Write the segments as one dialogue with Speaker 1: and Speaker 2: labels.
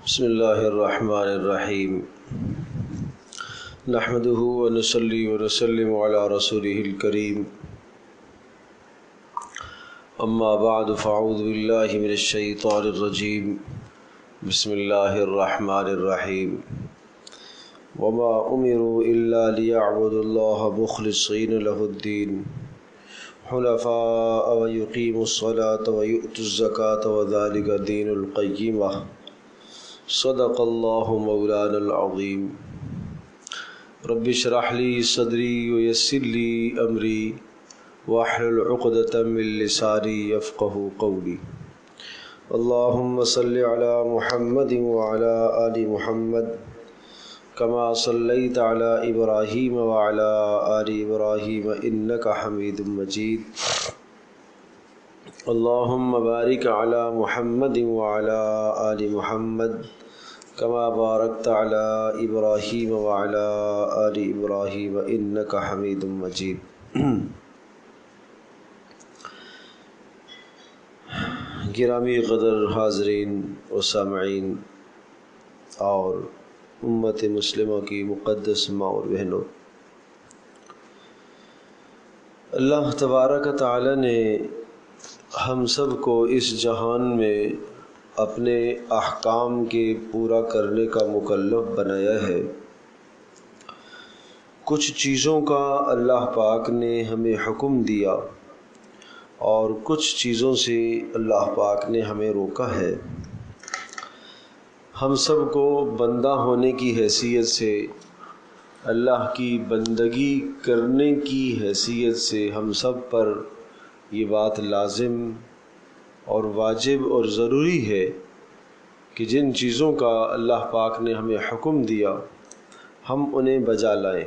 Speaker 1: بسم اللہ الرحمن الرحیم نحمده ونصلي ونسلم على رسوله الكريم اما بعد فاعوذ باللہ من الشیطان الرجیم بسم اللہ الرحمن الرحیم وما امروا الا ليعبدوا الله مخلصین له الدین حنفاء ويقيموا الصلاة ويؤتوا الزکاة وذلك دین القیمہ صدق اللہ مولانا العظیم رب اشرح لی صدری ویسر لی امری واحلل عقدۃ من لسانی یفقہوا قولی اللہم صلی علی محمد وعلی آل محمد کما صلیت علی ابراہیم وعلی آل ابراہیم انک حمید مجید اللہم بارک علی محمد وعلی آل محمد کما بارکت علی ابراہیم وعلی آل ابراہیم انک حمید مجید۔ گرامی قدر حاضرین و سامعین اور امت مسلمہ کی مقدس ماں اور بہنوں، اللہ تبارک تعالی نے ہم سب کو اس جہان میں اپنے احکام کے پورا کرنے کا مکلف بنایا ہے۔ کچھ چیزوں کا اللہ پاک نے ہمیں حکم دیا اور کچھ چیزوں سے اللہ پاک نے ہمیں روکا ہے۔ ہم سب کو بندہ ہونے کی حیثیت سے، اللہ کی بندگی کرنے کی حیثیت سے ہم سب پر یہ بات لازم اور واجب اور ضروری ہے کہ جن چیزوں کا اللہ پاک نے ہمیں حکم دیا ہم انہیں بجا لائیں،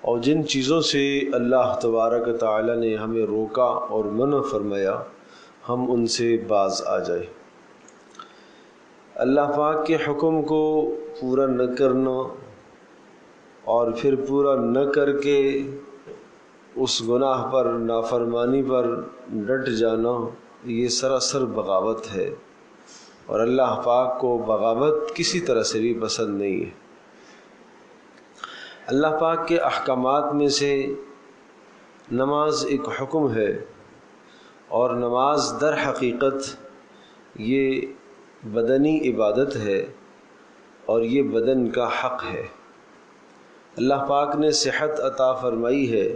Speaker 1: اور جن چیزوں سے اللہ تبارک تعالی نے ہمیں روکا اور منع فرمایا ہم ان سے باز آ جائیں۔ اللہ پاک کے حکم کو پورا نہ کرنا اور پھر پورا نہ کر کے اس گناہ پر، نافرمانی پر ڈٹ جانا، یہ سراسر بغاوت ہے، اور اللہ پاک کو بغاوت کسی طرح سے بھی پسند نہیں ہے۔ اللہ پاک کے احکامات میں سے نماز ایک حکم ہے، اور نماز در حقیقت یہ بدنی عبادت ہے اور یہ بدن کا حق ہے۔ اللہ پاک نے صحت عطا فرمائی ہے،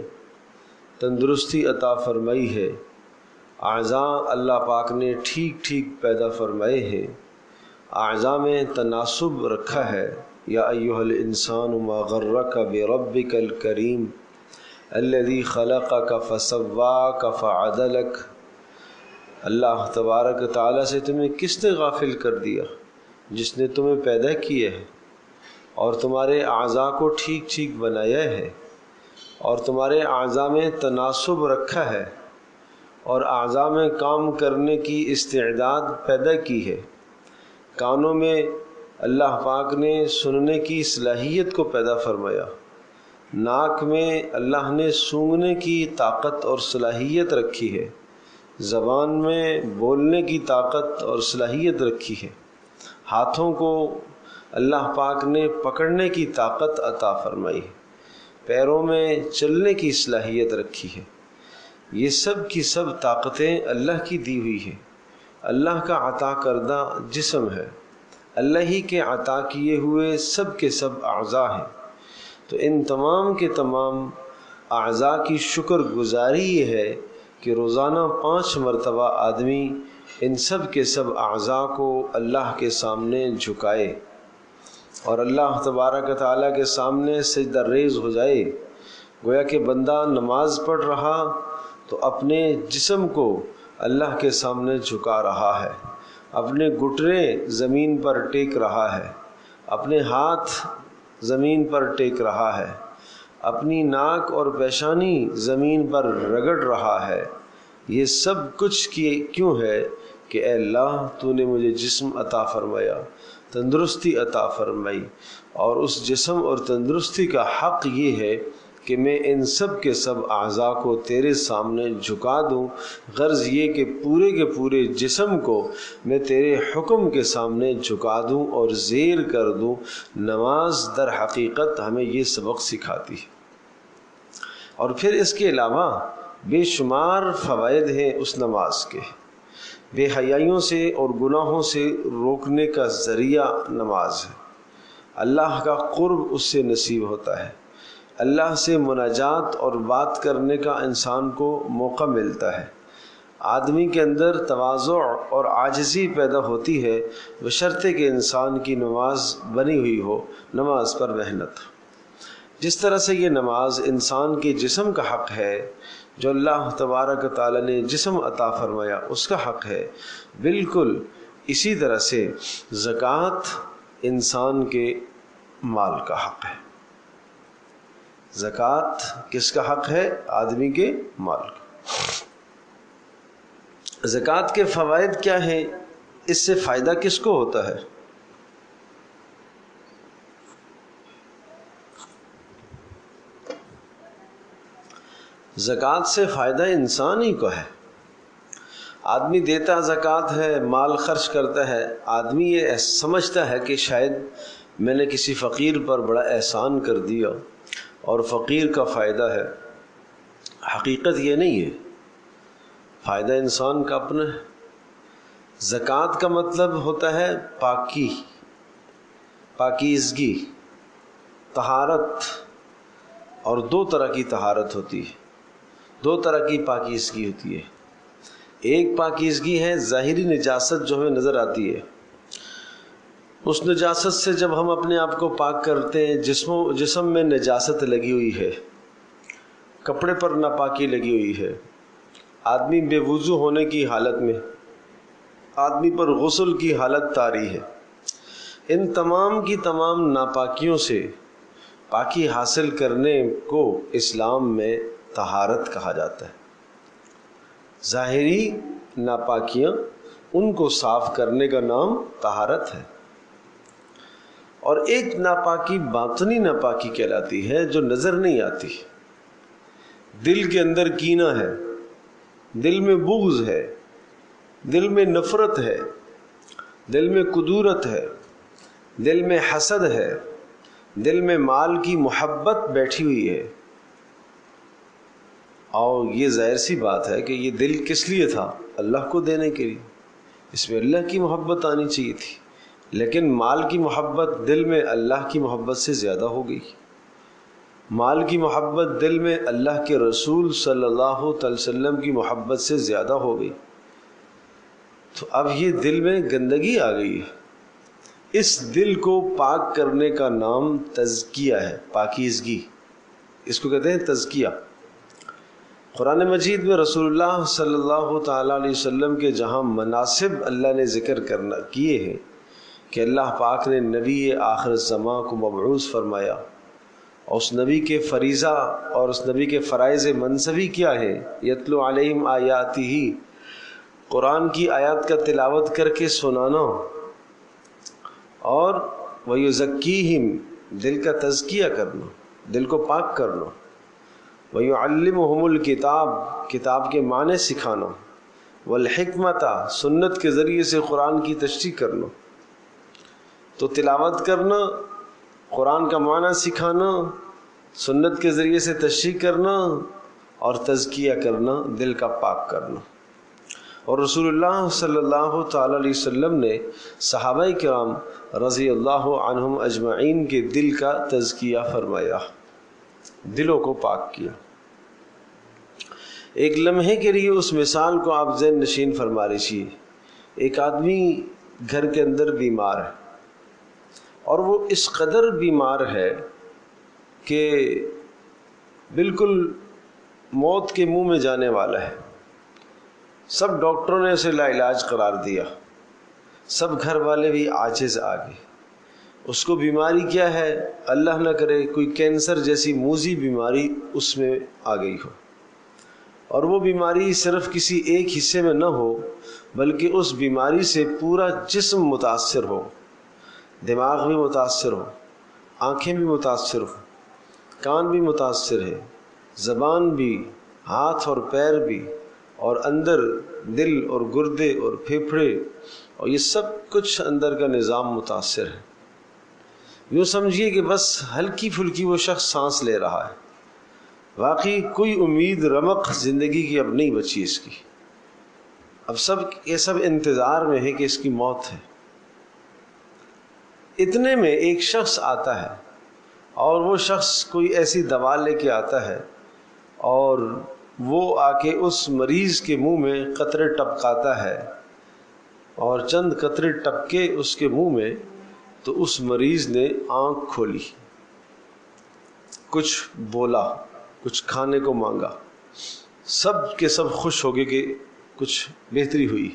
Speaker 1: تندرستی عطا فرمائی ہے، اعضاء اللہ پاک نے ٹھیک ٹھیک پیدا فرمائے ہیں، اعضاء میں تناسب رکھا ہے۔ یا ایھا الانسان ما غرک بربک الکریم الذی خلقک فسواک فعدلک۔ اللہ تبارک تعالیٰ سے تمہیں کس نے غافل کر دیا؟ جس نے تمہیں پیدا کیا ہے اور تمہارے اعضاء کو ٹھیک ٹھیک بنایا ہے، اور تمہارے اعضاء میں تناسب رکھا ہے، اور اعضاء میں کام کرنے کی استعداد پیدا کی ہے۔ کانوں میں اللہ پاک نے سننے کی صلاحیت کو پیدا فرمایا، ناک میں اللہ نے سونگھنے کی طاقت اور صلاحیت رکھی ہے، زبان میں بولنے کی طاقت اور صلاحیت رکھی ہے، ہاتھوں کو اللہ پاک نے پکڑنے کی طاقت عطا فرمائی ہے، پیروں میں چلنے کی صلاحیت رکھی ہے۔ یہ سب کی سب طاقتیں اللہ کی دی ہوئی ہیں، اللہ کا عطا کردہ جسم ہے، اللہ ہی کے عطا کیے ہوئے سب کے سب اعضاء ہیں۔ تو ان تمام کے تمام اعضاء کی شکر گزاری یہ ہے کہ روزانہ 5 مرتبہ آدمی ان سب کے سب اعضاء کو اللہ کے سامنے جھکائے اور اللہ تبارک تعالیٰ کے سامنے سجدہ ریز ہو جائے۔ گویا کہ بندہ نماز پڑھ رہا تو اپنے جسم کو اللہ کے سامنے جھکا رہا ہے، اپنے گھٹنے زمین پر ٹیک رہا ہے، اپنے ہاتھ زمین پر ٹیک رہا ہے، اپنی ناک اور پیشانی زمین پر رگڑ رہا ہے۔ یہ سب کچھ کیوں ہے کہ اے اللہ تو نے مجھے جسم عطا فرمایا، تندرستی عطا فرمائی، اور اس جسم اور تندرستی کا حق یہ ہے کہ میں ان سب کے سب اعضاء کو تیرے سامنے جھکا دوں، غرض یہ کہ پورے کے پورے جسم کو میں تیرے حکم کے سامنے جھکا دوں اور زیر کر دوں۔ نماز در حقیقت ہمیں یہ سبق سکھاتی ہے، اور پھر اس کے علاوہ بے شمار فوائد ہیں اس نماز کے۔ بے حیائیوں سے اور گناہوں سے روکنے کا ذریعہ نماز ہے، اللہ کا قرب اس سے نصیب ہوتا ہے، اللہ سے مناجات اور بات کرنے کا انسان کو موقع ملتا ہے، آدمی کے اندر تواضع اور عاجزی پیدا ہوتی ہے، بشرطے کہ انسان کی نماز بنی ہوئی ہو، نماز پر محنت۔ جس طرح سے یہ نماز انسان کے جسم کا حق ہے، جو اللہ تبارک تعالیٰ نے جسم عطا فرمایا اس کا حق ہے، بالکل اسی طرح سے زکوٰۃ انسان کے مال کا حق ہے۔ زکوٰۃ کس کا حق ہے؟ آدمی کے مال کا۔ زکوٰۃ کے فوائد کیا ہیں؟ اس سے فائدہ کس کو ہوتا ہے؟ زکوٰۃ سے فائدہ انسان ہی کو ہے۔ آدمی دیتا زکوٰۃ ہے، مال خرچ کرتا ہے، آدمی یہ سمجھتا ہے کہ شاید میں نے کسی فقیر پر بڑا احسان کر دیا اور فقیر کا فائدہ ہے۔ حقیقت یہ نہیں ہے، فائدہ انسان کا اپنا ہے۔ زکوٰۃ کا مطلب ہوتا ہے پاکی، پاکیزگی، طہارت، اور دو طرح کی طہارت ہوتی ہے، دو طرح کی پاکیزگی ہوتی ہے۔ ایک پاکیزگی ہے ظاہری نجاست جو ہمیں نظر آتی ہے، اس نجاست سے جب ہم اپنے آپ کو پاک کرتے ہیں، جسم میں نجاست لگی ہوئی ہے، کپڑے پر ناپاکی لگی ہوئی ہے، آدمی بے وضو ہونے کی حالت میں، آدمی پر غسل کی حالت طاری ہے، ان تمام کی تمام ناپاکیوں سے پاکی حاصل کرنے کو اسلام میں طہارت کہا جاتا ہے۔ ظاہری ناپاکیاں، ان کو صاف کرنے کا نام طہارت ہے۔ اور ایک ناپاکی باطنی ناپاکی کہلاتی ہے جو نظر نہیں آتی۔ دل کے اندر کینہ ہے، دل میں بغض ہے، دل میں نفرت ہے، دل میں کدورت ہے، دل میں حسد ہے، دل میں مال کی محبت بیٹھی ہوئی ہے۔ اور یہ ظاہر سی بات ہے کہ یہ دل کس لیے تھا؟ اللہ کو دینے کے لیے، اس میں اللہ کی محبت آنی چاہیے تھی، لیکن مال کی محبت دل میں اللہ کی محبت سے زیادہ ہو گئی۔ مال کی محبت دل میں اللہ کے رسول صلی اللہ علیہ وسلم کی محبت سے زیادہ ہو گئی، تو اب یہ دل میں گندگی آ گئی ہے۔ اس دل کو پاک کرنے کا نام تزکیہ ہے، پاکیزگی، اس کو کہتے ہیں تزکیہ۔ قرآن مجید میں رسول اللہ صلی اللہ تعالیٰ علیہ وسلم کے جہاں مناسب اللہ نے ذکر کیے ہیں کہ اللہ پاک نے نبی آخر الزماں کو مبعوث فرمایا، اور اس نبی کے فریضہ اور اس نبی کے فرائض منصبی کیا ہیں؟ یتلو علیہم آیاتہ، قرآن کی آیات کا تلاوت کر کے سنانا، اور وَيُزَكِّيهِمْ، دل کا تزکیہ کرنا، دل کو پاک کرنا، وَيُعَلِّمُهُمُ الْكِتَابَ، کتاب کے معنی سکھانا، وَالْحِكْمَةَ، سنت کے ذریعے سے قرآن کی تشریح کرنا۔ تو تلاوت کرنا، قرآن کا معنی سکھانا، سنت کے ذریعے سے تشریح کرنا، اور تزکیہ کرنا، دل کا پاک کرنا۔ اور رسول اللہ صلی اللہ تعالیٰ علیہ وسلم نے صحابہ کرام رضی اللہ عنہم اجمعین کے دل کا تزکیہ فرمایا، دلوں کو پاک کیا۔ ایک لمحے کے لیے اس مثال کو آپ ذہن نشین فرما لیجیے۔ ایک آدمی گھر کے اندر بیمار ہے، اور وہ اس قدر بیمار ہے کہ بالکل موت کے منہ میں جانے والا ہے۔ سب ڈاکٹروں نے اسے لا علاج قرار دیا، سب گھر والے بھی عاجز آ گئے۔ اس کو بیماری کیا ہے؟ اللہ نہ کرے کوئی کینسر جیسی موذی بیماری اس میں آ گئی ہو، اور وہ بیماری صرف کسی ایک حصے میں نہ ہو بلکہ اس بیماری سے پورا جسم متاثر ہو، دماغ بھی متاثر ہو، آنکھیں بھی متاثر ہو، کان بھی متاثر ہے، زبان بھی، ہاتھ اور پیر بھی، اور اندر دل اور گردے اور پھیپھڑے، اور یہ سب کچھ اندر کا نظام متاثر ہے۔ یوں سمجھیے کہ بس ہلکی پھلکی وہ شخص سانس لے رہا ہے، واقعی کوئی امید رمق زندگی کی اب نہیں بچی اس کی، اب یہ سب انتظار میں ہے کہ اس کی موت ہے۔ اتنے میں ایک شخص آتا ہے، اور وہ شخص کوئی ایسی دوا لے کے آتا ہے، اور وہ آ کے اس مریض کے منہ میں قطرے ٹپکاتا ہے، اور چند قطرے ٹپکے اس کے منہ میں تو اس مریض نے آنکھ کھولی، کچھ بولا، کچھ کھانے کو مانگا، سب کے سب خوش ہو گئے کہ کچھ بہتری ہوئی۔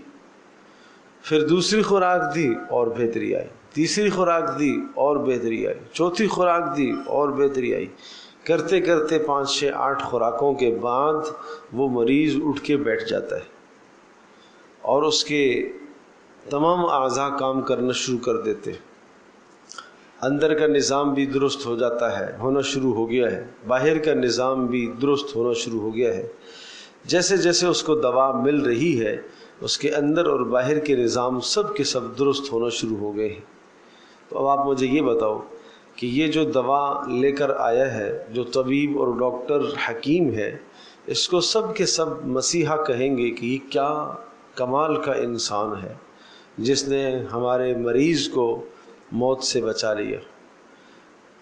Speaker 1: پھر دوسری خوراک دی اور بہتری آئی، تیسری خوراک دی اور بہتری آئی، چوتھی خوراک دی اور بہتری آئی، کرتے کرتے 5 6 8 خوراکوں کے بعد وہ مریض اٹھ کے بیٹھ جاتا ہے، اور اس کے تمام اعضاء کام کرنا شروع کر دیتے، اندر کا نظام بھی درست ہو جاتا ہے، ہونا شروع ہو گیا ہے، باہر کا نظام بھی درست ہونا شروع ہو گیا ہے۔ جیسے جیسے اس کو دوا مل رہی ہے، اس کے اندر اور باہر کے نظام سب کے سب درست ہونا شروع ہو گئے ہیں۔ تو اب آپ مجھے یہ بتاؤ کہ یہ جو دوا لے کر آیا ہے، جو طبیب اور ڈاکٹر حکیم ہے، اس کو سب کے سب مسیحا کہیں گے کہ یہ کیا کمال کا انسان ہے جس نے ہمارے مریض کو موت سے بچا لیا۔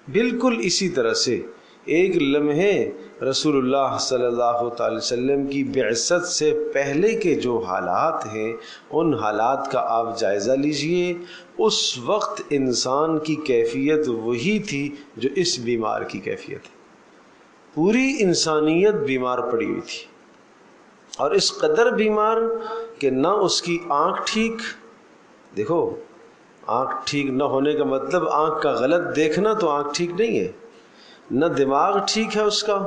Speaker 1: بالکل اسی طرح سے ایک لمحے رسول اللہ صلی اللہ تعالی وسلم کی بعثت سے پہلے کے جو حالات ہیں، ان حالات کا آپ جائزہ لیجئے۔ اس وقت انسان کی کیفیت وہی تھی جو اس بیمار کی کیفیت ہے، پوری انسانیت بیمار پڑی ہوئی تھی، اور اس قدر بیمار کہ نہ اس کی آنکھ ٹھیک، دیکھو آنکھ ٹھیک نہ ہونے کا مطلب آنکھ کا غلط دیکھنا تو آنکھ ٹھیک نہیں ہے، نہ دماغ ٹھیک ہے اس کا،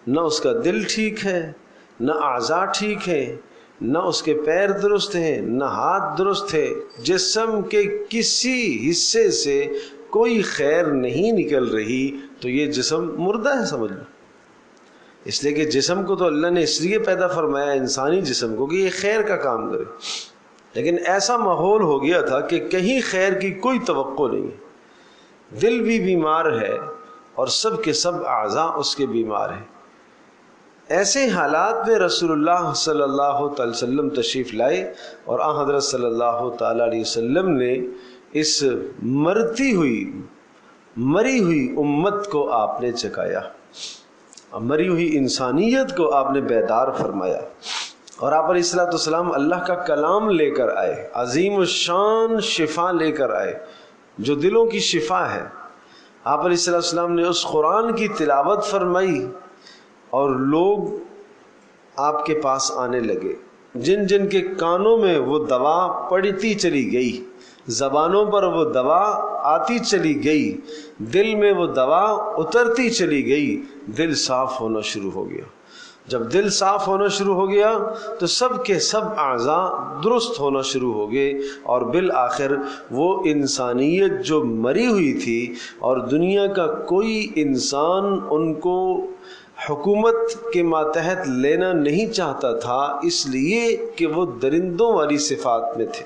Speaker 1: نہ اس کا دل ٹھیک ہے، نہ اعضاء ٹھیک ہے، نہ اس کے پیر درست ہیں، نہ ہاتھ درست ہے، جسم کے کسی حصے سے کوئی خیر نہیں نکل رہی، تو یہ جسم مردہ ہے سمجھ لو۔ اس لیے کہ جسم کو تو اللہ نے اس لیے پیدا فرمایا انسانی جسم کو کہ یہ خیر کا کام کرے، لیکن ایسا ماحول ہو گیا تھا کہ کہیں خیر کی کوئی توقع نہیں ہے، دل بھی بیمار ہے اور سب کے سب اعضاء اس کے بیمار ہیں۔ ایسے حالات میں رسول اللہ صلی اللہ تعالی وسلم تشریف لائے، اور آن حضرت صلی اللہ تعالی علیہ وسلم نے اس مری ہوئی امت کو آپ نے چکایا، مری ہوئی انسانیت کو آپ نے بیدار فرمایا، اور آپ علیہ الصلوۃ والسلام اللہ کا کلام لے کر آئے، عظیم الشان شفا لے کر آئے جو دلوں کی شفا ہے۔ آپ علیہ الصلوۃ والسلام نے اس قرآن کی تلاوت فرمائی، اور لوگ آپ کے پاس آنے لگے، جن جن کے کانوں میں وہ دوا پڑتی چلی گئی، زبانوں پر وہ دوا آتی چلی گئی، دل میں وہ دوا اترتی چلی گئی، دل صاف ہونا شروع ہو گیا۔ جب دل صاف ہونا شروع ہو گیا تو سب کے سب اعضاء درست ہونا شروع ہو گئے، اور بالآخر وہ انسانیت جو مری ہوئی تھی اور دنیا کا کوئی انسان ان کو حکومت کے ماتحت لینا نہیں چاہتا تھا، اس لیے کہ وہ درندوں والی صفات میں تھے،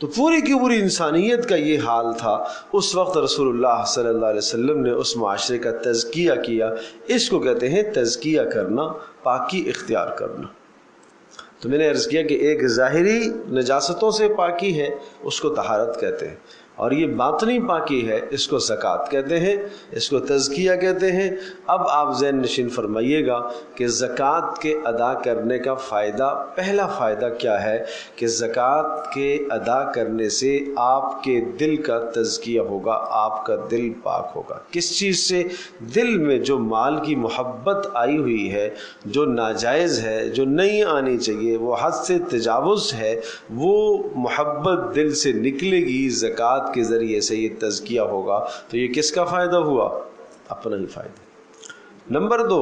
Speaker 1: تو پوری کی پوری انسانیت کا یہ حال تھا۔ اس وقت رسول اللہ صلی اللہ علیہ وسلم نے اس معاشرے کا تزکیہ کیا، اس کو کہتے ہیں تزکیہ کرنا، پاکی اختیار کرنا۔ تو میں نے عرض کیا کہ ایک ظاہری نجاستوں سے پاکی ہے، اس کو طہارت کہتے ہیں، اور یہ باطنی پاکی ہے، اس کو زکوٰۃ کہتے ہیں، اس کو تزکیہ کہتے ہیں۔ اب آپ ذہن نشین فرمائیے گا کہ زکوٰۃ کے ادا کرنے کا فائدہ، پہلا فائدہ کیا ہے کہ زکوٰۃ کے ادا کرنے سے آپ کے دل کا تزکیہ ہوگا، آپ کا دل پاک ہوگا۔ کس چیز سے؟ دل میں جو مال کی محبت آئی ہوئی ہے، جو ناجائز ہے، جو نہیں آنی چاہیے، وہ حد سے تجاوز ہے، وہ محبت دل سے نکلے گی، زکوٰۃ کے ذریعے سے یہ تزکیہ ہوگا۔ تو یہ کس کا فائدہ ہوا؟ اپنا ہی فائدہ۔ نمبر 2،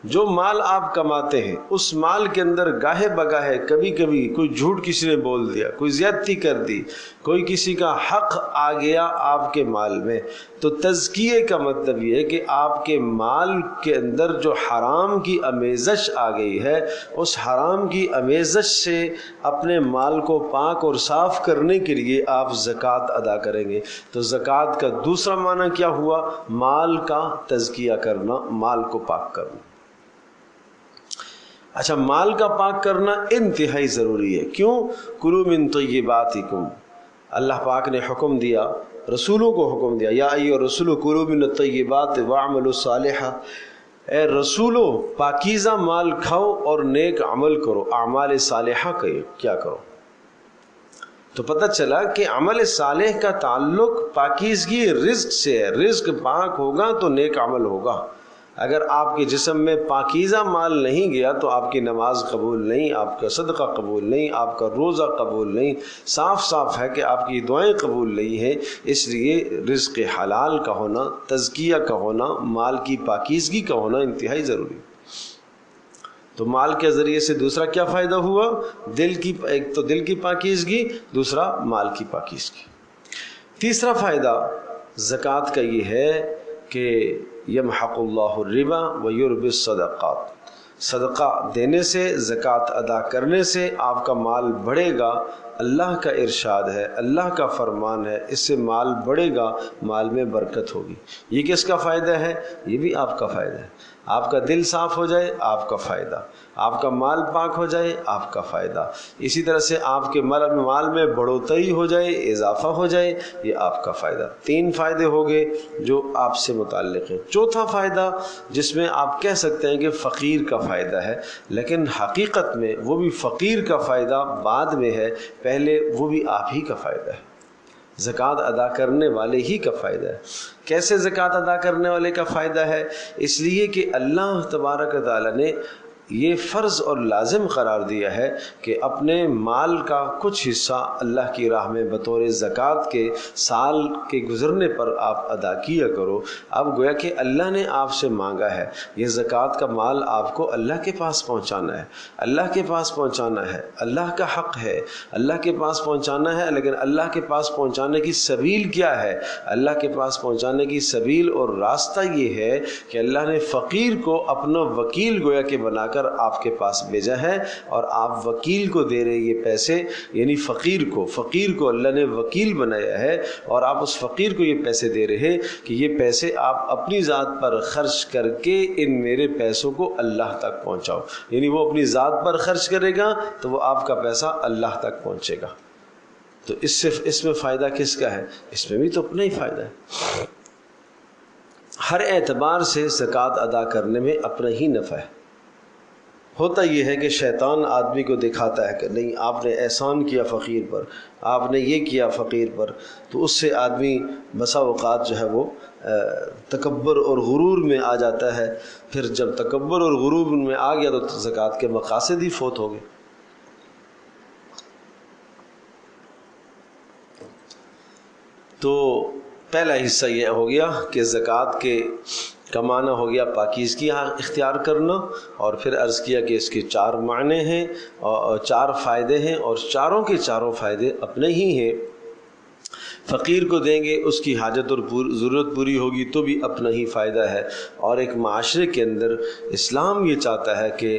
Speaker 1: جو مال آپ کماتے ہیں اس مال کے اندر گاہے بگاہے کبھی کبھی کوئی جھوٹ کسی نے بول دیا، کوئی زیادتی کر دی، کوئی کسی کا حق آ گیا آپ کے مال میں، تو تزکیے کا مطلب یہ ہے کہ آپ کے مال کے اندر جو حرام کی آمیزش آ گئی ہے، اس حرام کی آمیزش سے اپنے مال کو پاک اور صاف کرنے کے لیے آپ زکوٰۃ ادا کریں گے۔ تو زکوٰۃ کا دوسرا معنی کیا ہوا؟ مال کا تزکیہ کرنا، مال کو پاک کرنا۔ اچھا، مال کا پاک کرنا انتہائی ضروری ہے۔ کیوں؟ کلوا من طیباتکم، اللہ پاک نے حکم دیا، رسولوں کو حکم دیا، یا ایھا الرسول کلوا من الطیبات واعملوا صالحا، اے رسولو پاکیزہ مال کھاؤ اور نیک عمل کرو، اعمال صالحہ کیا کرو۔ تو پتہ چلا کہ عمل صالح کا تعلق پاکیزگی رزق سے ہے، رزق پاک ہوگا تو نیک عمل ہوگا۔ اگر آپ کے جسم میں پاکیزہ مال نہیں گیا تو آپ کی نماز قبول نہیں، آپ کا صدقہ قبول نہیں، آپ کا روزہ قبول نہیں، صاف صاف ہے کہ آپ کی دعائیں قبول نہیں ہیں۔ اس لیے رزق حلال کا ہونا، تزکیہ کا ہونا، مال کی پاکیزگی کا ہونا انتہائی ضروری۔ تو مال کے ذریعے سے دوسرا کیا فائدہ ہوا؟ ایک تو دل کی پاکیزگی، دوسرا مال کی پاکیزگی۔ تیسرا فائدہ زکوٰۃ کا یہ ہے کہ یمحق اللہ الربا ویربی الصدقات، صدقہ دینے سے، زکوٰۃ ادا کرنے سے آپ کا مال بڑھے گا۔ اللہ کا ارشاد ہے، اللہ کا فرمان ہے، اس سے مال بڑھے گا، مال میں برکت ہوگی۔ یہ کس کا فائدہ ہے؟ یہ بھی آپ کا فائدہ ہے۔ آپ کا دل صاف ہو جائے، آپ کا فائدہ، آپ کا مال پاک ہو جائے، آپ کا فائدہ، اسی طرح سے آپ کے مال میں بڑھوتری ہو جائے، اضافہ ہو جائے، یہ آپ کا فائدہ۔ 3 فائدے ہو گئے جو آپ سے متعلق ہیں۔ چوتھا فائدہ جس میں آپ کہہ سکتے ہیں کہ فقیر کا فائدہ ہے، لیکن حقیقت میں وہ بھی فقیر کا فائدہ بعد میں ہے، پہلے وہ بھی آپ ہی کا فائدہ ہے، زکوٰۃ ادا کرنے والے ہی کا فائدہ ہے۔ کیسے زکوٰۃ ادا کرنے والے کا فائدہ ہے؟ اس لیے کہ اللہ تبارک و تعالیٰ نے یہ فرض اور لازم قرار دیا ہے کہ اپنے مال کا کچھ حصہ اللہ کی راہ میں بطور زکوٰۃ کے سال کے گزرنے پر آپ ادا کیا کرو۔ اب گویا کہ اللہ نے آپ سے مانگا ہے، یہ زکوٰۃ کا مال آپ کو اللہ کے پاس پہنچانا ہے، اللہ کے پاس پہنچانا ہے، اللہ کا حق ہے، اللہ کے پاس پہنچانا ہے۔ لیکن اللہ کے پاس پہنچانے کی سبیل کیا ہے؟ اللہ کے پاس پہنچانے کی سبیل اور راستہ یہ ہے کہ اللہ نے فقیر کو اپنا وکیل گویا کہ بنا کر آپ کے پاس بھیجا ہے، اور آپ وکیل کو دے رہے یہ پیسے، یعنی فقیر کو اللہ نے وکیل بنایا ہے، اور آپ اس فقیر کو یہ پیسے دے رہے کہ یہ پیسے آپ اپنی ذات پر خرچ کر کے ان میرے پیسوں کو اللہ تک پہنچاؤ۔ یعنی وہ اپنی ذات پر خرچ کرے گا تو وہ آپ کا پیسہ اللہ تک پہنچے گا۔ تو اس میں فائدہ کس کا ہے؟ اس میں بھی تو اپنا ہی فائدہ ہے۔ ہر اعتبار سے زکوٰۃ ادا کرنے میں اپنا ہی نفع ہے۔ ہوتا یہ ہے کہ شیطان آدمی کو دکھاتا ہے کہ نہیں، آپ نے احسان کیا فقیر پر، آپ نے یہ کیا فقیر پر، تو اس سے آدمی بسا اوقات جو ہے وہ تکبر اور غرور میں آ جاتا ہے۔ پھر جب تکبر اور غرور میں آ گیا تو زکوٰۃ کے مقاصد ہی فوت ہو گئے۔ تو پہلا حصہ یہ ہو گیا کہ زکوٰۃ کے کا معنی ہو گیا پاکیزگی اختیار کرنا، اور پھر عرض کیا کہ اس کے 4 معنی ہیں اور 4 فائدے ہیں، اور چاروں کے چاروں فائدے اپنے ہی ہیں۔ فقیر کو دیں گے، اس کی حاجت اور ضرورت پوری ہوگی تو بھی اپنا ہی فائدہ ہے۔ اور ایک معاشرے کے اندر اسلام یہ چاہتا ہے کہ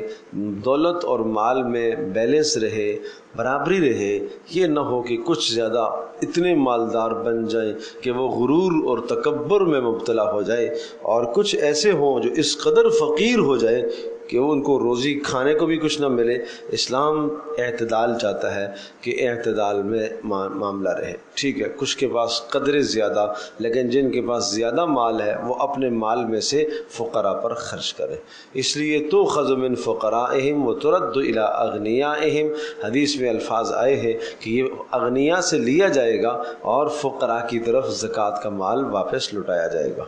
Speaker 1: دولت اور مال میں بیلنس رہے، برابری رہے، یہ نہ ہو کہ کچھ زیادہ اتنے مالدار بن جائیں کہ وہ غرور اور تکبر میں مبتلا ہو جائے، اور کچھ ایسے ہوں جو اس قدر فقیر ہو جائے کہ ان کو روزی کھانے کو بھی کچھ نہ ملے۔ اسلام اعتدال چاہتا ہے کہ اعتدال میں معاملہ رہے۔ ٹھیک ہے، کچھ کے پاس قدر زیادہ، لیکن جن کے پاس زیادہ مال ہے وہ اپنے مال میں سے فقراء پر خرچ کرے۔ اس لیے تؤخذ من فقرائہم وترد الی اغنیائہم، حدیث میں الفاظ آئے ہیں کہ یہ اغنیاء سے لیا جائے گا اور فقراء کی طرف زکوٰۃ کا مال واپس لوٹایا جائے گا۔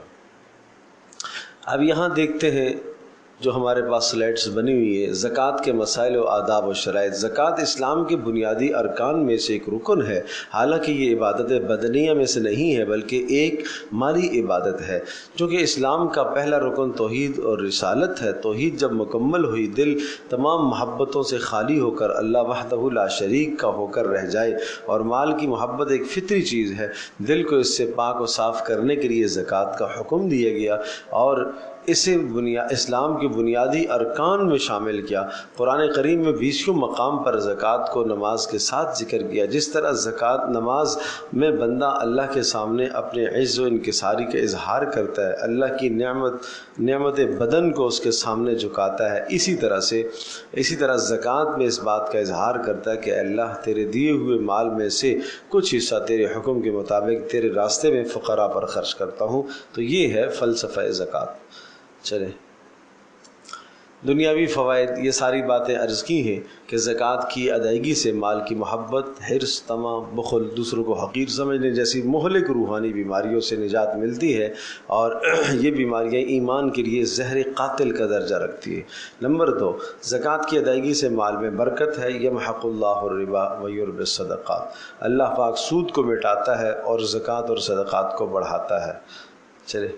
Speaker 1: اب یہاں دیکھتے ہیں جو ہمارے پاس سلائڈس بنی ہوئی ہے، زکوٰۃ کے مسائل و آداب و شرائط۔ زکوٰۃ اسلام کے بنیادی ارکان میں سے ایک رکن ہے، حالانکہ یہ عبادت بدنیہ میں سے نہیں ہے بلکہ ایک مالی عبادت ہے، چونکہ اسلام کا پہلا رکن توحید اور رسالت ہے۔ توحید جب مکمل ہوئی، دل تمام محبتوں سے خالی ہو کر اللہ وحدہ لا شریک کا ہو کر رہ جائے، اور مال کی محبت ایک فطری چیز ہے، دل کو اس سے پاک و صاف کرنے کے لیے زکوٰۃ کا حکم دیا گیا اور اسے اسلام کے بنیادی ارکان میں شامل کیا۔ قرآن کریم میں 20 مقام پر زکوٰۃ کو نماز کے ساتھ ذکر کیا۔ جس طرح زکوٰۃ نماز میں بندہ اللہ کے سامنے اپنے عز و انکساری کا اظہار کرتا ہے، اللہ کی نعمت بدن کو اس کے سامنے جھکاتا ہے، اسی طرح زکوٰۃ میں اس بات کا اظہار کرتا ہے کہ اللہ تیرے دیے ہوئے مال میں سے کچھ حصہ تیرے حکم کے مطابق تیرے راستے میں فقراء پر خرچ کرتا ہوں۔ تو یہ ہے فلسفہ زکوٰۃ۔ چلیں، دنیاوی فوائد، یہ ساری باتیں عرض کی ہیں کہ زکوٰۃ کی ادائیگی سے مال کی محبت، حرص، طمع، بخل، دوسروں کو حقیر سمجھنے جیسی مہلک روحانی بیماریوں سے نجات ملتی ہے، اور یہ بیماریاں ایمان کے لیے زہر قاتل کا درجہ رکھتی ہے۔ نمبر 2، زکوٰۃ کی ادائیگی سے مال میں برکت ہے۔ یمحق اللہ الربا ویربی الصدقات، اللہ پاک سود کو مٹاتا ہے اور زکوٰۃ اور صدقات کو بڑھاتا ہے۔ چلے،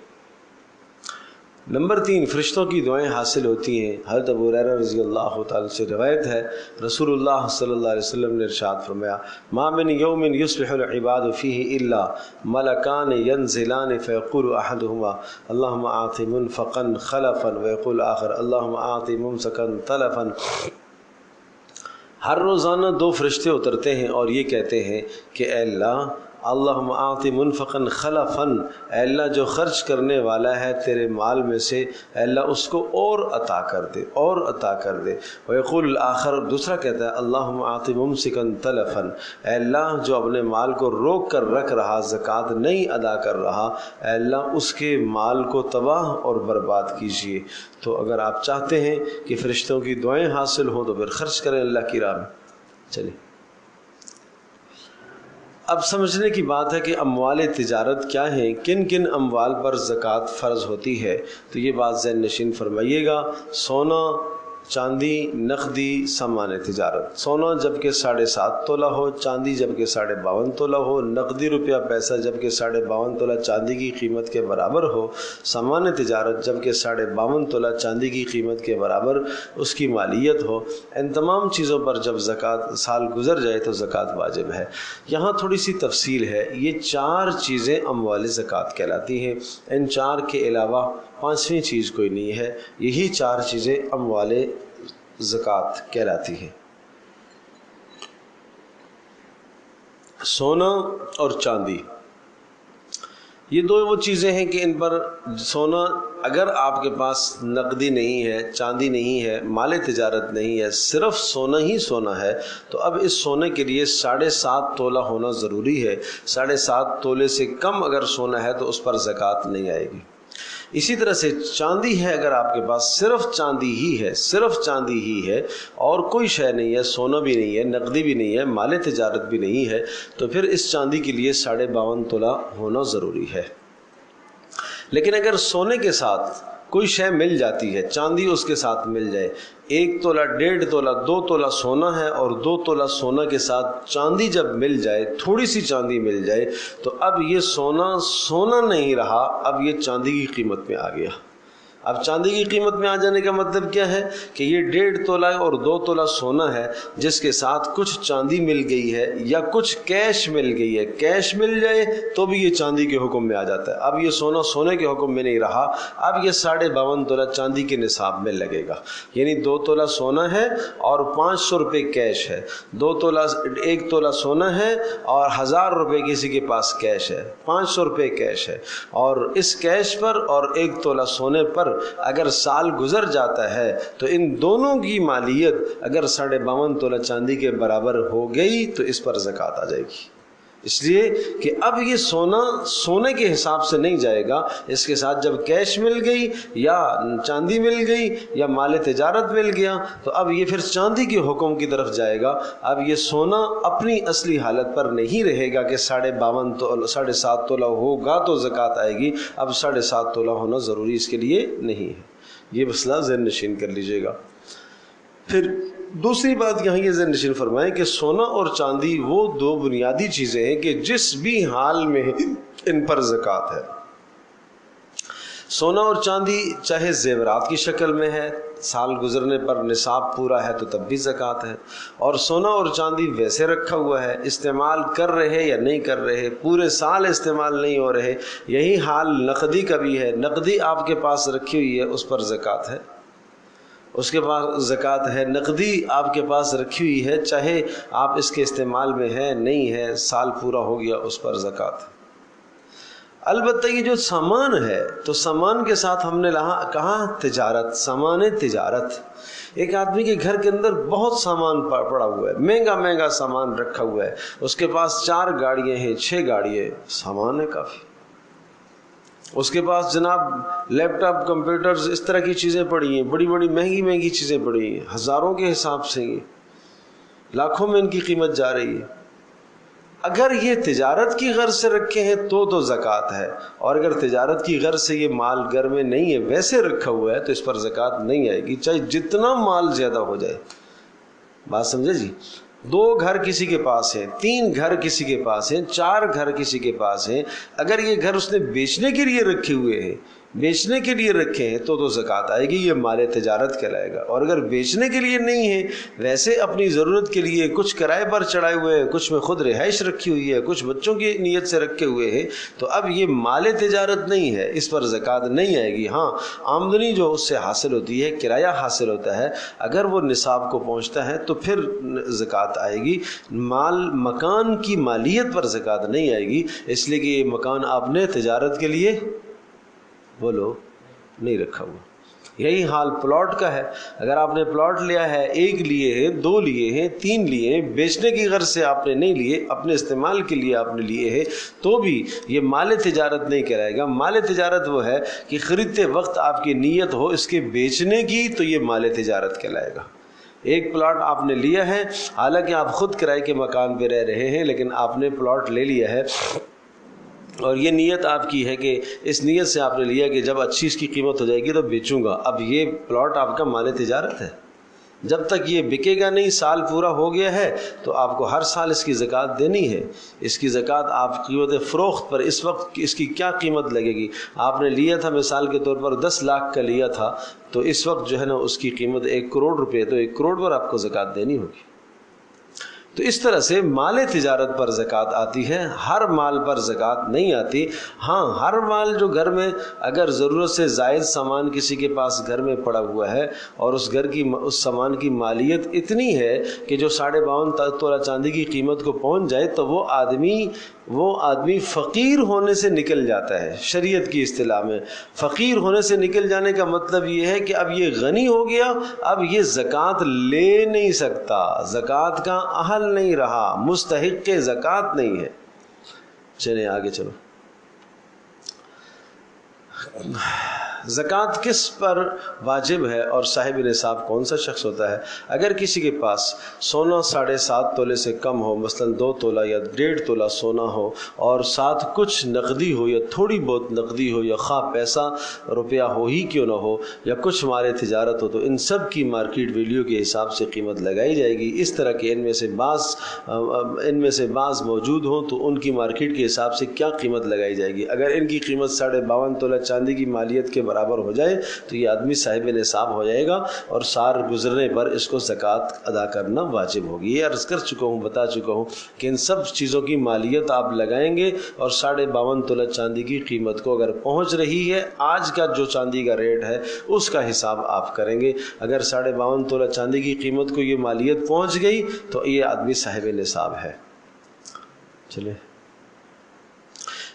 Speaker 1: نمبر 3، فرشتوں کی دعائیں حاصل ہوتی ہیں۔ حضرت ابو ہریرہ رضی اللہ تعالیٰ سے روایت ہے، رسول اللہ صلی اللہ علیہ وسلم نے ارشاد فرمایا، ما من یوم یصبح العباد فیہ الا ملکان ینزلان فیقول احدہما اللہم اعط منفقا خلفا ویقول آخر اللہم اعط ممسکا تلفا۔ ہر روزانہ 2 فرشتے اترتے ہیں اور یہ کہتے ہیں کہ اے اللہ، اللہم اعط منفقا خلفا، اے اللہ جو خرچ کرنے والا ہے تیرے مال میں سے، اے اللہ اس کو اور عطا کر دے، اور عطا کر دے۔ ویقول الآخر، دوسرا کہتا ہے اللہم اعط ممسکا تلفا، اے اللہ جو اپنے مال کو روک کر رکھ رہا، زکوٰۃ نہیں ادا کر رہا، اے اللہ اس کے مال کو تباہ اور برباد کیجیے۔ تو اگر آپ چاہتے ہیں کہ فرشتوں کی دعائیں حاصل ہوں تو پھر خرچ کریں اللہ کی راہ میں۔ چلیے، اب سمجھنے کی بات ہے کہ اموال تجارت کیا ہیں، کن کن اموال پر زکوٰۃ فرض ہوتی ہے۔ تو یہ بات ذہن نشین فرمائیے گا۔ سونا، چاندی، نقدی سامان تجارت۔ سونا جب کہ 7.5 تولہ ہو، چاندی جب کہ 52.5 تولہ ہو، نقدی روپیہ پیسہ جب کہ 52.5 تولہ چاندی کی قیمت کے برابر ہو، سامان تجارت جب کہ 52.5 تولہ چاندی کی قیمت کے برابر اس کی مالیت ہو۔ ان تمام چیزوں پر جب زکوٰۃ سال گزر جائے تو زکوٰۃ واجب ہے۔ یہاں تھوڑی سی تفصیل ہے، یہ 4 چیزیں اموال زکوٰۃ کہلاتی ہیں، ان 4 کے علاوہ 5ویں چیز کوئی نہیں ہے، یہی 4 چیزیں اموال زکوٰۃ کہلاتی ہیں۔ سونا اور چاندی، یہ 2 وہ چیزیں ہیں کہ ان پر سونا، اگر آپ کے پاس نقدی نہیں ہے، چاندی نہیں ہے، مال تجارت نہیں ہے، صرف سونا ہی سونا ہے، تو اب اس سونے کے لیے 7.5 تولہ ہونا ضروری ہے۔ 7.5 تولے سے کم اگر سونا ہے تو اس پر زکوٰۃ نہیں آئے گی۔ اسی طرح سے چاندی ہے، اگر آپ کے پاس صرف چاندی ہی ہے، صرف چاندی ہی ہے اور کوئی شے نہیں ہے، سونا بھی نہیں ہے، نقدی بھی نہیں ہے، مال تجارت بھی نہیں ہے، تو پھر اس چاندی کے لیے 52.5 تولہ ہونا ضروری ہے۔ لیکن اگر سونے کے ساتھ کوئی شے مل جاتی ہے، چاندی اس کے ساتھ مل جائے، 1 تولہ، 1.5 تولہ، 2 تولہ سونا ہے اور 2 تولہ سونا کے ساتھ چاندی جب مل جائے، تھوڑی سی چاندی مل جائے، تو اب یہ سونا نہیں رہا، اب یہ چاندی کی قیمت میں آ گیا۔ اب چاندی کی قیمت میں آ جانے کا مطلب کیا ہے کہ یہ 1.5 تولہ اور 2 تولہ سونا ہے جس کے ساتھ کچھ چاندی مل گئی ہے یا کچھ کیش مل گئی ہے۔ کیش مل جائے تو بھی یہ چاندی کے حکم میں آ جاتا ہے، اب یہ سونا سونے کے حکم میں نہیں رہا، اب یہ 52.5 تولہ چاندی کے نصاب میں لگے گا۔ یعنی 2 تولہ سونا ہے اور 500 روپے کیش ہے، 1 تولہ سونا ہے اور 1000 روپے کسی کے پاس کیش ہے، 500 روپے کیش ہے، اور اس کیش پر اور 1 تولہ سونے پر اگر سال گزر جاتا ہے تو ان دونوں کی مالیت اگر 52.5 تولہ چاندی کے برابر ہو گئی تو اس پر زکوٰۃ آ جائے گی۔ اس لیے کہ اب یہ سونے کے حساب سے نہیں جائے گا، اس کے ساتھ جب کیش مل گئی یا چاندی مل گئی یا مال تجارت مل گیا تو اب یہ پھر چاندی کے حکم کی طرف جائے گا۔ اب یہ سونا اپنی اصلی حالت پر نہیں رہے گا کہ 7.5 تولہ ہوگا تو زکوٰۃ آئے گی، اب 7.5 تولہ ہونا ضروری اس کے لیے نہیں ہے۔ یہ مسئلہ ذہن نشین کر لیجئے گا۔ پھر دوسری بات یہاں یہ ذہن نشین فرمائیں کہ سونا اور چاندی وہ دو بنیادی چیزیں ہیں کہ جس بھی حال میں ان پر زکوٰۃ ہے۔ سونا اور چاندی چاہے زیورات کی شکل میں ہے، سال گزرنے پر نصاب پورا ہے تو تب بھی زکوٰۃ ہے، اور سونا اور چاندی ویسے رکھا ہوا ہے، استعمال کر رہے یا نہیں کر رہے، پورے سال استعمال نہیں ہو رہے، یہی حال نقدی کا بھی ہے۔ نقدی آپ کے پاس رکھی ہوئی ہے، اس پر زکوٰۃ ہے، اس کے پاس زکوٰۃ ہے۔ نقدی آپ کے پاس رکھی ہوئی ہے، چاہے آپ اس کے استعمال میں ہے نہیں ہے، سال پورا ہو گیا، اس پر زکوٰۃ ہے۔ البتہ یہ جو سامان ہے تو سامان کے ساتھ ہم نے کہا تجارت، سامان تجارت۔ ایک آدمی کے گھر کے اندر بہت سامان پڑا ہوا ہے، مہنگا مہنگا سامان رکھا ہوا ہے، اس کے پاس 4 گاڑیاں ہیں، 6 گاڑیاں، سامان ہے کافی۔ اس کے پاس جناب لیپ ٹاپ، کمپیوٹرز، اس طرح کی چیزیں پڑی ہیں، بڑی بڑی مہنگی مہنگی چیزیں پڑی ہیں، ہزاروں کے حساب سے، یہ لاکھوں میں ان کی قیمت جا رہی ہے۔ اگر یہ تجارت کی غرض سے رکھے ہیں تو زکوٰۃ ہے، اور اگر تجارت کی غرض سے یہ مال گھر میں نہیں ہے، ویسے رکھا ہوا ہے، تو اس پر زکوٰۃ نہیں آئے گی، چاہے جتنا مال زیادہ ہو جائے۔ بات سمجھے جی؟ 2 گھر کسی کے پاس ہیں، 3 گھر کسی کے پاس ہیں، 4 گھر کسی کے پاس ہیں، اگر یہ گھر اس نے بیچنے کے لیے رکھے ہوئے ہیں، بیچنے کے لیے رکھے ہیں تو زکوٰۃ آئے گی، یہ مال تجارت کہلائے گا۔ اور اگر بیچنے کے لیے نہیں ہے، ویسے اپنی ضرورت کے لیے کچھ کرائے پر چڑھائے ہوئے ہیں، کچھ میں خود رہائش رکھی ہوئی ہے، کچھ بچوں کی نیت سے رکھے ہوئے ہیں، تو اب یہ مال تجارت نہیں ہے، اس پر زکوٰۃ نہیں آئے گی۔ ہاں، آمدنی جو اس سے حاصل ہوتی ہے، کرایہ حاصل ہوتا ہے، اگر وہ نصاب کو پہنچتا ہے تو پھر زکوٰۃ آئے گی۔ مکان کی مالیت پر زکوٰۃ نہیں آئے گی، اس لیے کہ یہ مکان آپ نے تجارت کے لیے بولو نہیں رکھا ہوا۔ یہی حال پلاٹ کا ہے، اگر آپ نے پلاٹ لیا ہے، 1 لیے ہیں، 2 لیے ہیں، 3 لیے ہیں، بیچنے کی غرض سے آپ نے نہیں لیے، اپنے استعمال کے لیے آپ نے لیے ہیں، تو بھی یہ مال تجارت نہیں کہلائے گا۔ مال تجارت وہ ہے کہ خریدتے وقت آپ کی نیت ہو اس کے بیچنے کی، تو یہ مال تجارت کہلائے گا۔ ایک پلاٹ آپ نے لیا ہے، حالانکہ آپ خود کرائے کے مکان پہ رہ رہے ہیں، لیکن آپ نے پلاٹ لے لیا ہے، اور یہ نیت آپ کی ہے کہ اس نیت سے آپ نے لیا کہ جب اچھی اس کی قیمت ہو جائے گی تو بیچوں گا۔ اب یہ پلاٹ آپ کا مال تجارت ہے، جب تک یہ بکے گا نہیں، سال پورا ہو گیا ہے تو آپ کو ہر سال اس کی زکوٰۃ دینی ہے۔ اس کی زکوٰۃ آپ قیمت فروخت پر، اس وقت اس کی کیا قیمت لگے گی، آپ نے لیا تھا مثال کے طور پر 10 لاکھ کا لیا تھا، تو اس وقت جو ہے نا اس کی قیمت 1 کروڑ روپے، تو 1 کروڑ پر آپ کو زکوٰۃ دینی ہوگی۔ تو اس طرح سے مال تجارت پر زکوٰۃ آتی ہے، ہر مال پر زکوٰۃ نہیں آتی۔ ہاں، ہر مال جو گھر میں اگر ضرورت سے زائد سامان کسی کے پاس گھر میں پڑا ہوا ہے، اور اس گھر کی اس سامان کی مالیت اتنی ہے کہ جو 52.5 تولہ چاندی کی قیمت کو پہنچ جائے، تو وہ آدمی فقیر ہونے سے نکل جاتا ہے۔ شریعت کی اصطلاح میں فقیر ہونے سے نکل جانے کا مطلب یہ ہے کہ اب یہ غنی ہو گیا، اب یہ زکوٰۃ لے نہیں سکتا، زکوٰۃ کا اہل نہیں رہا، مستحق کے زکوٰۃ نہیں ہے۔ چلیں آگے چلو۔ زکوٰۃ کس پر واجب ہے اور صاحب نصاب کون سا شخص ہوتا ہے؟ اگر کسی کے پاس سونا 7.5 تولے سے کم ہو، مثلا 2 تولہ یا 1.5 تولہ سونا ہو، اور ساتھ کچھ نقدی ہو یا تھوڑی بہت نقدی ہو، یا خواہ پیسہ روپیہ ہو ہی کیوں نہ ہو، یا کچھ مال تجارت ہو، تو ان سب کی مارکیٹ ویلیو کے حساب سے قیمت لگائی جائے گی۔ اس طرح کے ان میں سے بعض موجود ہوں تو ان کی مارکیٹ کے حساب سے کیا قیمت لگائی جائے گی۔ اگر ان کی قیمت 52.5 تولہ چاندی کی مالیت کے برابر ہو جائے تو یہ آدمی صاحب نصاب ہو جائے گا، اور سال گزرنے پر اس کو زکوٰۃ ادا کرنا واجب ہوگی۔ یہ عرض کر چکا ہوں، بتا چکا ہوں کہ ان سب چیزوں کی مالیت آپ لگائیں گے، اور 52.5 تولہ چاندی کی قیمت کو اگر پہنچ رہی ہے، آج کا جو چاندی کا ریٹ ہے اس کا حساب آپ کریں گے۔ اگر 52.5 تولہ چاندی کی قیمت کو یہ مالیت پہنچ گئی تو یہ آدمی صاحب نصاب ہے۔ چلے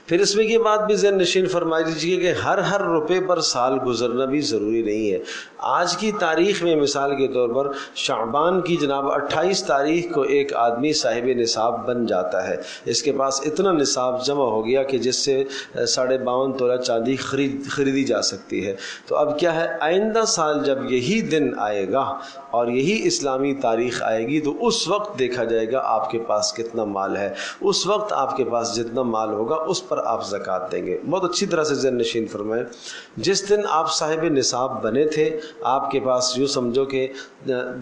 Speaker 1: پھر اس میں یہ بات بھی ذہن نشین فرما دیجیے کہ ہر روپے پر سال گزرنا بھی ضروری نہیں ہے۔ آج کی تاریخ میں مثال کے طور پر شعبان کی جناب 28 تاریخ کو ایک آدمی صاحب نصاب بن جاتا ہے، اس کے پاس اتنا نصاب جمع ہو گیا کہ جس سے 52.5 تولہ چاندی خریدی جا سکتی ہے۔ تو اب کیا ہے، آئندہ سال جب یہی دن آئے گا اور یہی اسلامی تاریخ آئے گی تو اس وقت دیکھا جائے گا آپ کے پاس کتنا مال ہے، اس وقت آپ کے پاس جتنا مال ہوگا اس پر پر آپ زکوٰۃ دیں گے۔ بہت اچھی طرح سے ذہن نشین فرمائیں، جس دن آپ صاحب نصاب بنے تھے، آپ کے پاس یوں سمجھو کہ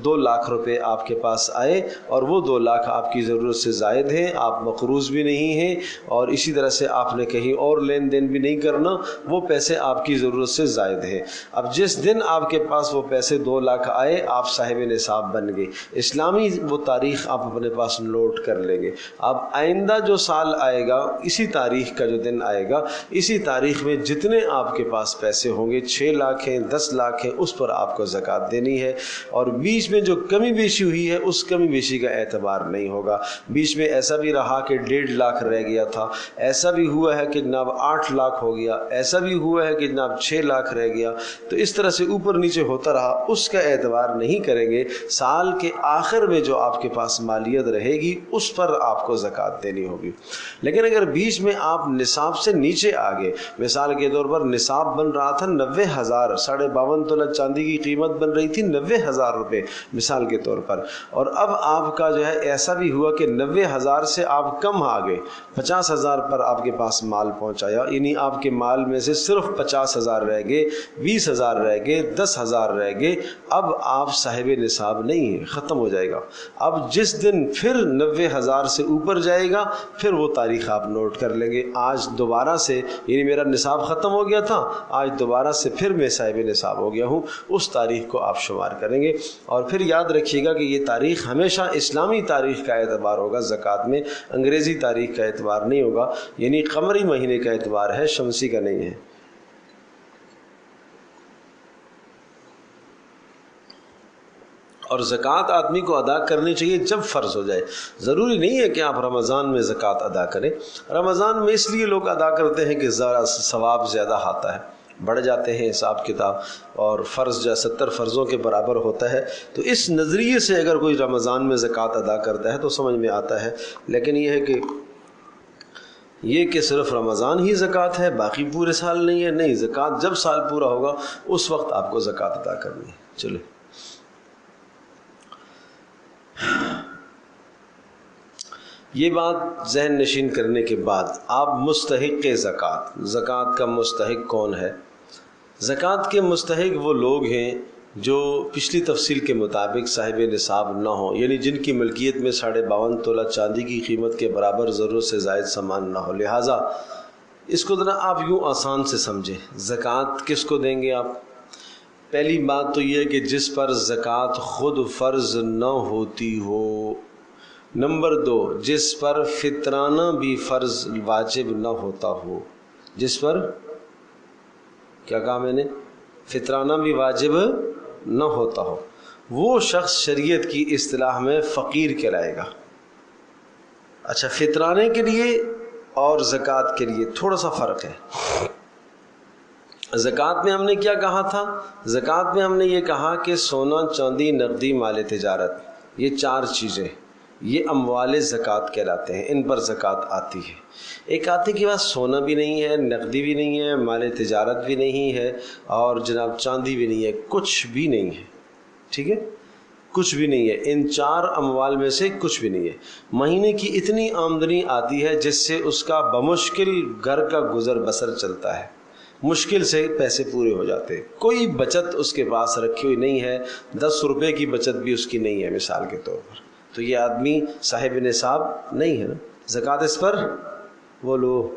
Speaker 1: 2 لاکھ روپے آپ کے پاس آئے، اور وہ 2 لاکھ آپ کی ضرورت سے زائد ہیں، آپ مقروض بھی نہیں ہیں، اور اسی طرح سے آپ نے کہیں اور لین دین بھی نہیں کرنا، وہ پیسے آپ کی ضرورت سے زائد ہیں۔ اب جس دن آپ کے پاس وہ پیسے 2 لاکھ آئے، آپ صاحب نصاب بن گئے، اسلامی وہ تاریخ آپ اپنے پاس نوٹ کر لیں گے۔ اب آئندہ جو سال آئے گا، اسی تاریخ کا جو دن آئے گا، اسی تاریخ میں جتنے آپ کے پاس پیسے ہوں گے، 6 لاکھ ہیں، 10 لاکھ ہیں، اس پر آپ کو زکوٰۃ دینی ہے، اور بیچ میں جو کمی بیشی ہوئی ہے اس کمی بیشی کا اعتبار نہیں ہوگا۔ بیچ میں ایسا بھی رہا کہ 1.5 لاکھ رہ گیا تھا، ایسا بھی ہوا ہے کہ جناب 8 لاکھ ہو گیا، ایسا بھی ہوا ہے کہ جناب 6 لاکھ رہ گیا، تو اس طرح سے اوپر نیچے ہوتا رہا، اس کا اعتبار نہیں کریں گے۔ سال کے آخر میں جو آپ کے پاس مالیت رہے گی اس پر آپ کو زکوٰۃ دینی ہوگی۔ لیکن اگر بیچ میں آپ نصاب سے نیچے آگے، مثال کے طور پر نصاب بن رہا تھا 90,000، 52.5 تولہ چاندی کی قیمت بن رہی تھی 90,000 روپے مثال کے طور پر، اور اب آپ کا جو ہے ایسا بھی ہوا کہ 90,000 سے آپ کم آ گئے، 50,000 پر آپ کے پاس مال پہنچایا، یعنی آپ کے مال میں سے صرف 50,000 رہ گئے، 20,000 رہ گئے، 10,000 رہ گئے، اب آپ صاحب نصاب نہیں ہیں، ختم ہو جائے گا۔ اب جس دن پھر 90,000 سے اوپر جائے گا، پھر وہ تاریخ آپ نوٹ کر لیں گے، آج دوبارہ سے، یعنی میرا نصاب ختم ہو گیا تھا، آج دوبارہ سے پھر میں صاحب نصاب ہو گیا ہوں، اس تاریخ کو آپ شمار کریں گے۔ اور پھر یاد رکھیے گا کہ یہ تاریخ ہمیشہ اسلامی تاریخ کا اعتبار ہوگا زکوٰۃ میں، انگریزی تاریخ کا اعتبار نہیں ہوگا، یعنی قمری مہینے کا اعتبار ہے، شمسی کا نہیں ہے۔ اور زکوٰۃ آدمی کو ادا کرنی چاہیے جب فرض ہو جائے، ضروری نہیں ہے کہ آپ رمضان میں زکوٰۃ ادا کریں۔ رمضان میں اس لیے لوگ ادا کرتے ہیں کہ ثواب زیادہ آتا ہے، بڑھ جاتے ہیں حساب کتاب، اور فرض جو 70 فرضوں کے برابر ہوتا ہے، تو اس نظریے سے اگر کوئی رمضان میں زکوٰۃ ادا کرتا ہے تو سمجھ میں آتا ہے۔ لیکن یہ کہ صرف رمضان ہی زکوٰۃ ہے، باقی پورے سال نہیں ہے، نہیں، زکوٰۃ جب سال پورا ہوگا اس وقت آپ کو زکوٰۃ ادا کرنی ہے۔ چلے، یہ بات ذہن نشین کرنے کے بعد آپ مستحق زکوٰۃ کا مستحق کون ہے؟ زکوٰۃ کے مستحق وہ لوگ ہیں جو پچھلی تفصیل کے مطابق صاحب نصاب نہ ہوں، یعنی جن کی ملکیت میں 52.5 تولہ چاندی کی قیمت کے برابر ضرورت سے زائد سامان نہ ہو۔ لہٰذا اس کو ذرا آپ یوں آسان سے سمجھیں، زکوٰۃ کس کو دیں گے آپ؟ پہلی بات تو یہ ہے کہ جس پر زکوٰۃ خود فرض نہ ہوتی ہو۔ نمبر 2، جس پر فطرانہ بھی فرض واجب نہ ہوتا ہو۔ جس پر کیا کہا میں نے؟ فطرانہ بھی واجب نہ ہوتا ہو، وہ شخص شریعت کی اصطلاح میں فقیر کہلائے گا۔ اچھا، فطرانے کے لیے اور زکوٰۃ کے لیے تھوڑا سا فرق ہے۔ زکوٰۃ میں ہم نے کیا کہا تھا؟ زکوٰۃ میں ہم نے یہ کہا کہ سونا، چاندی، نقدی، مال تجارت، یہ 4 چیزیں یہ اموال زکوٰۃ کہلاتے ہیں، ان پر زکوٰۃ آتی ہے۔ ایک آدمی کے پاس سونا بھی نہیں ہے، نقدی بھی نہیں ہے، مال تجارت بھی نہیں ہے، اور جناب چاندی بھی نہیں ہے، کچھ بھی نہیں ہے، ٹھیک ہے، کچھ بھی نہیں ہے، ان 4 اموال میں سے کچھ بھی نہیں ہے۔ مہینے کی اتنی آمدنی آتی ہے جس سے اس کا بمشکل گھر کا گزر بسر چلتا ہے، مشکل سے پیسے پورے ہو جاتے ہیں، کوئی بچت اس کے پاس رکھی ہوئی نہیں ہے، 10 روپے کی بچت بھی اس کی نہیں ہے مثال کے طور پر، تو یہ آدمی صاحب نصاب نہیں ہے نا، زکوٰۃ اس پر وہ لو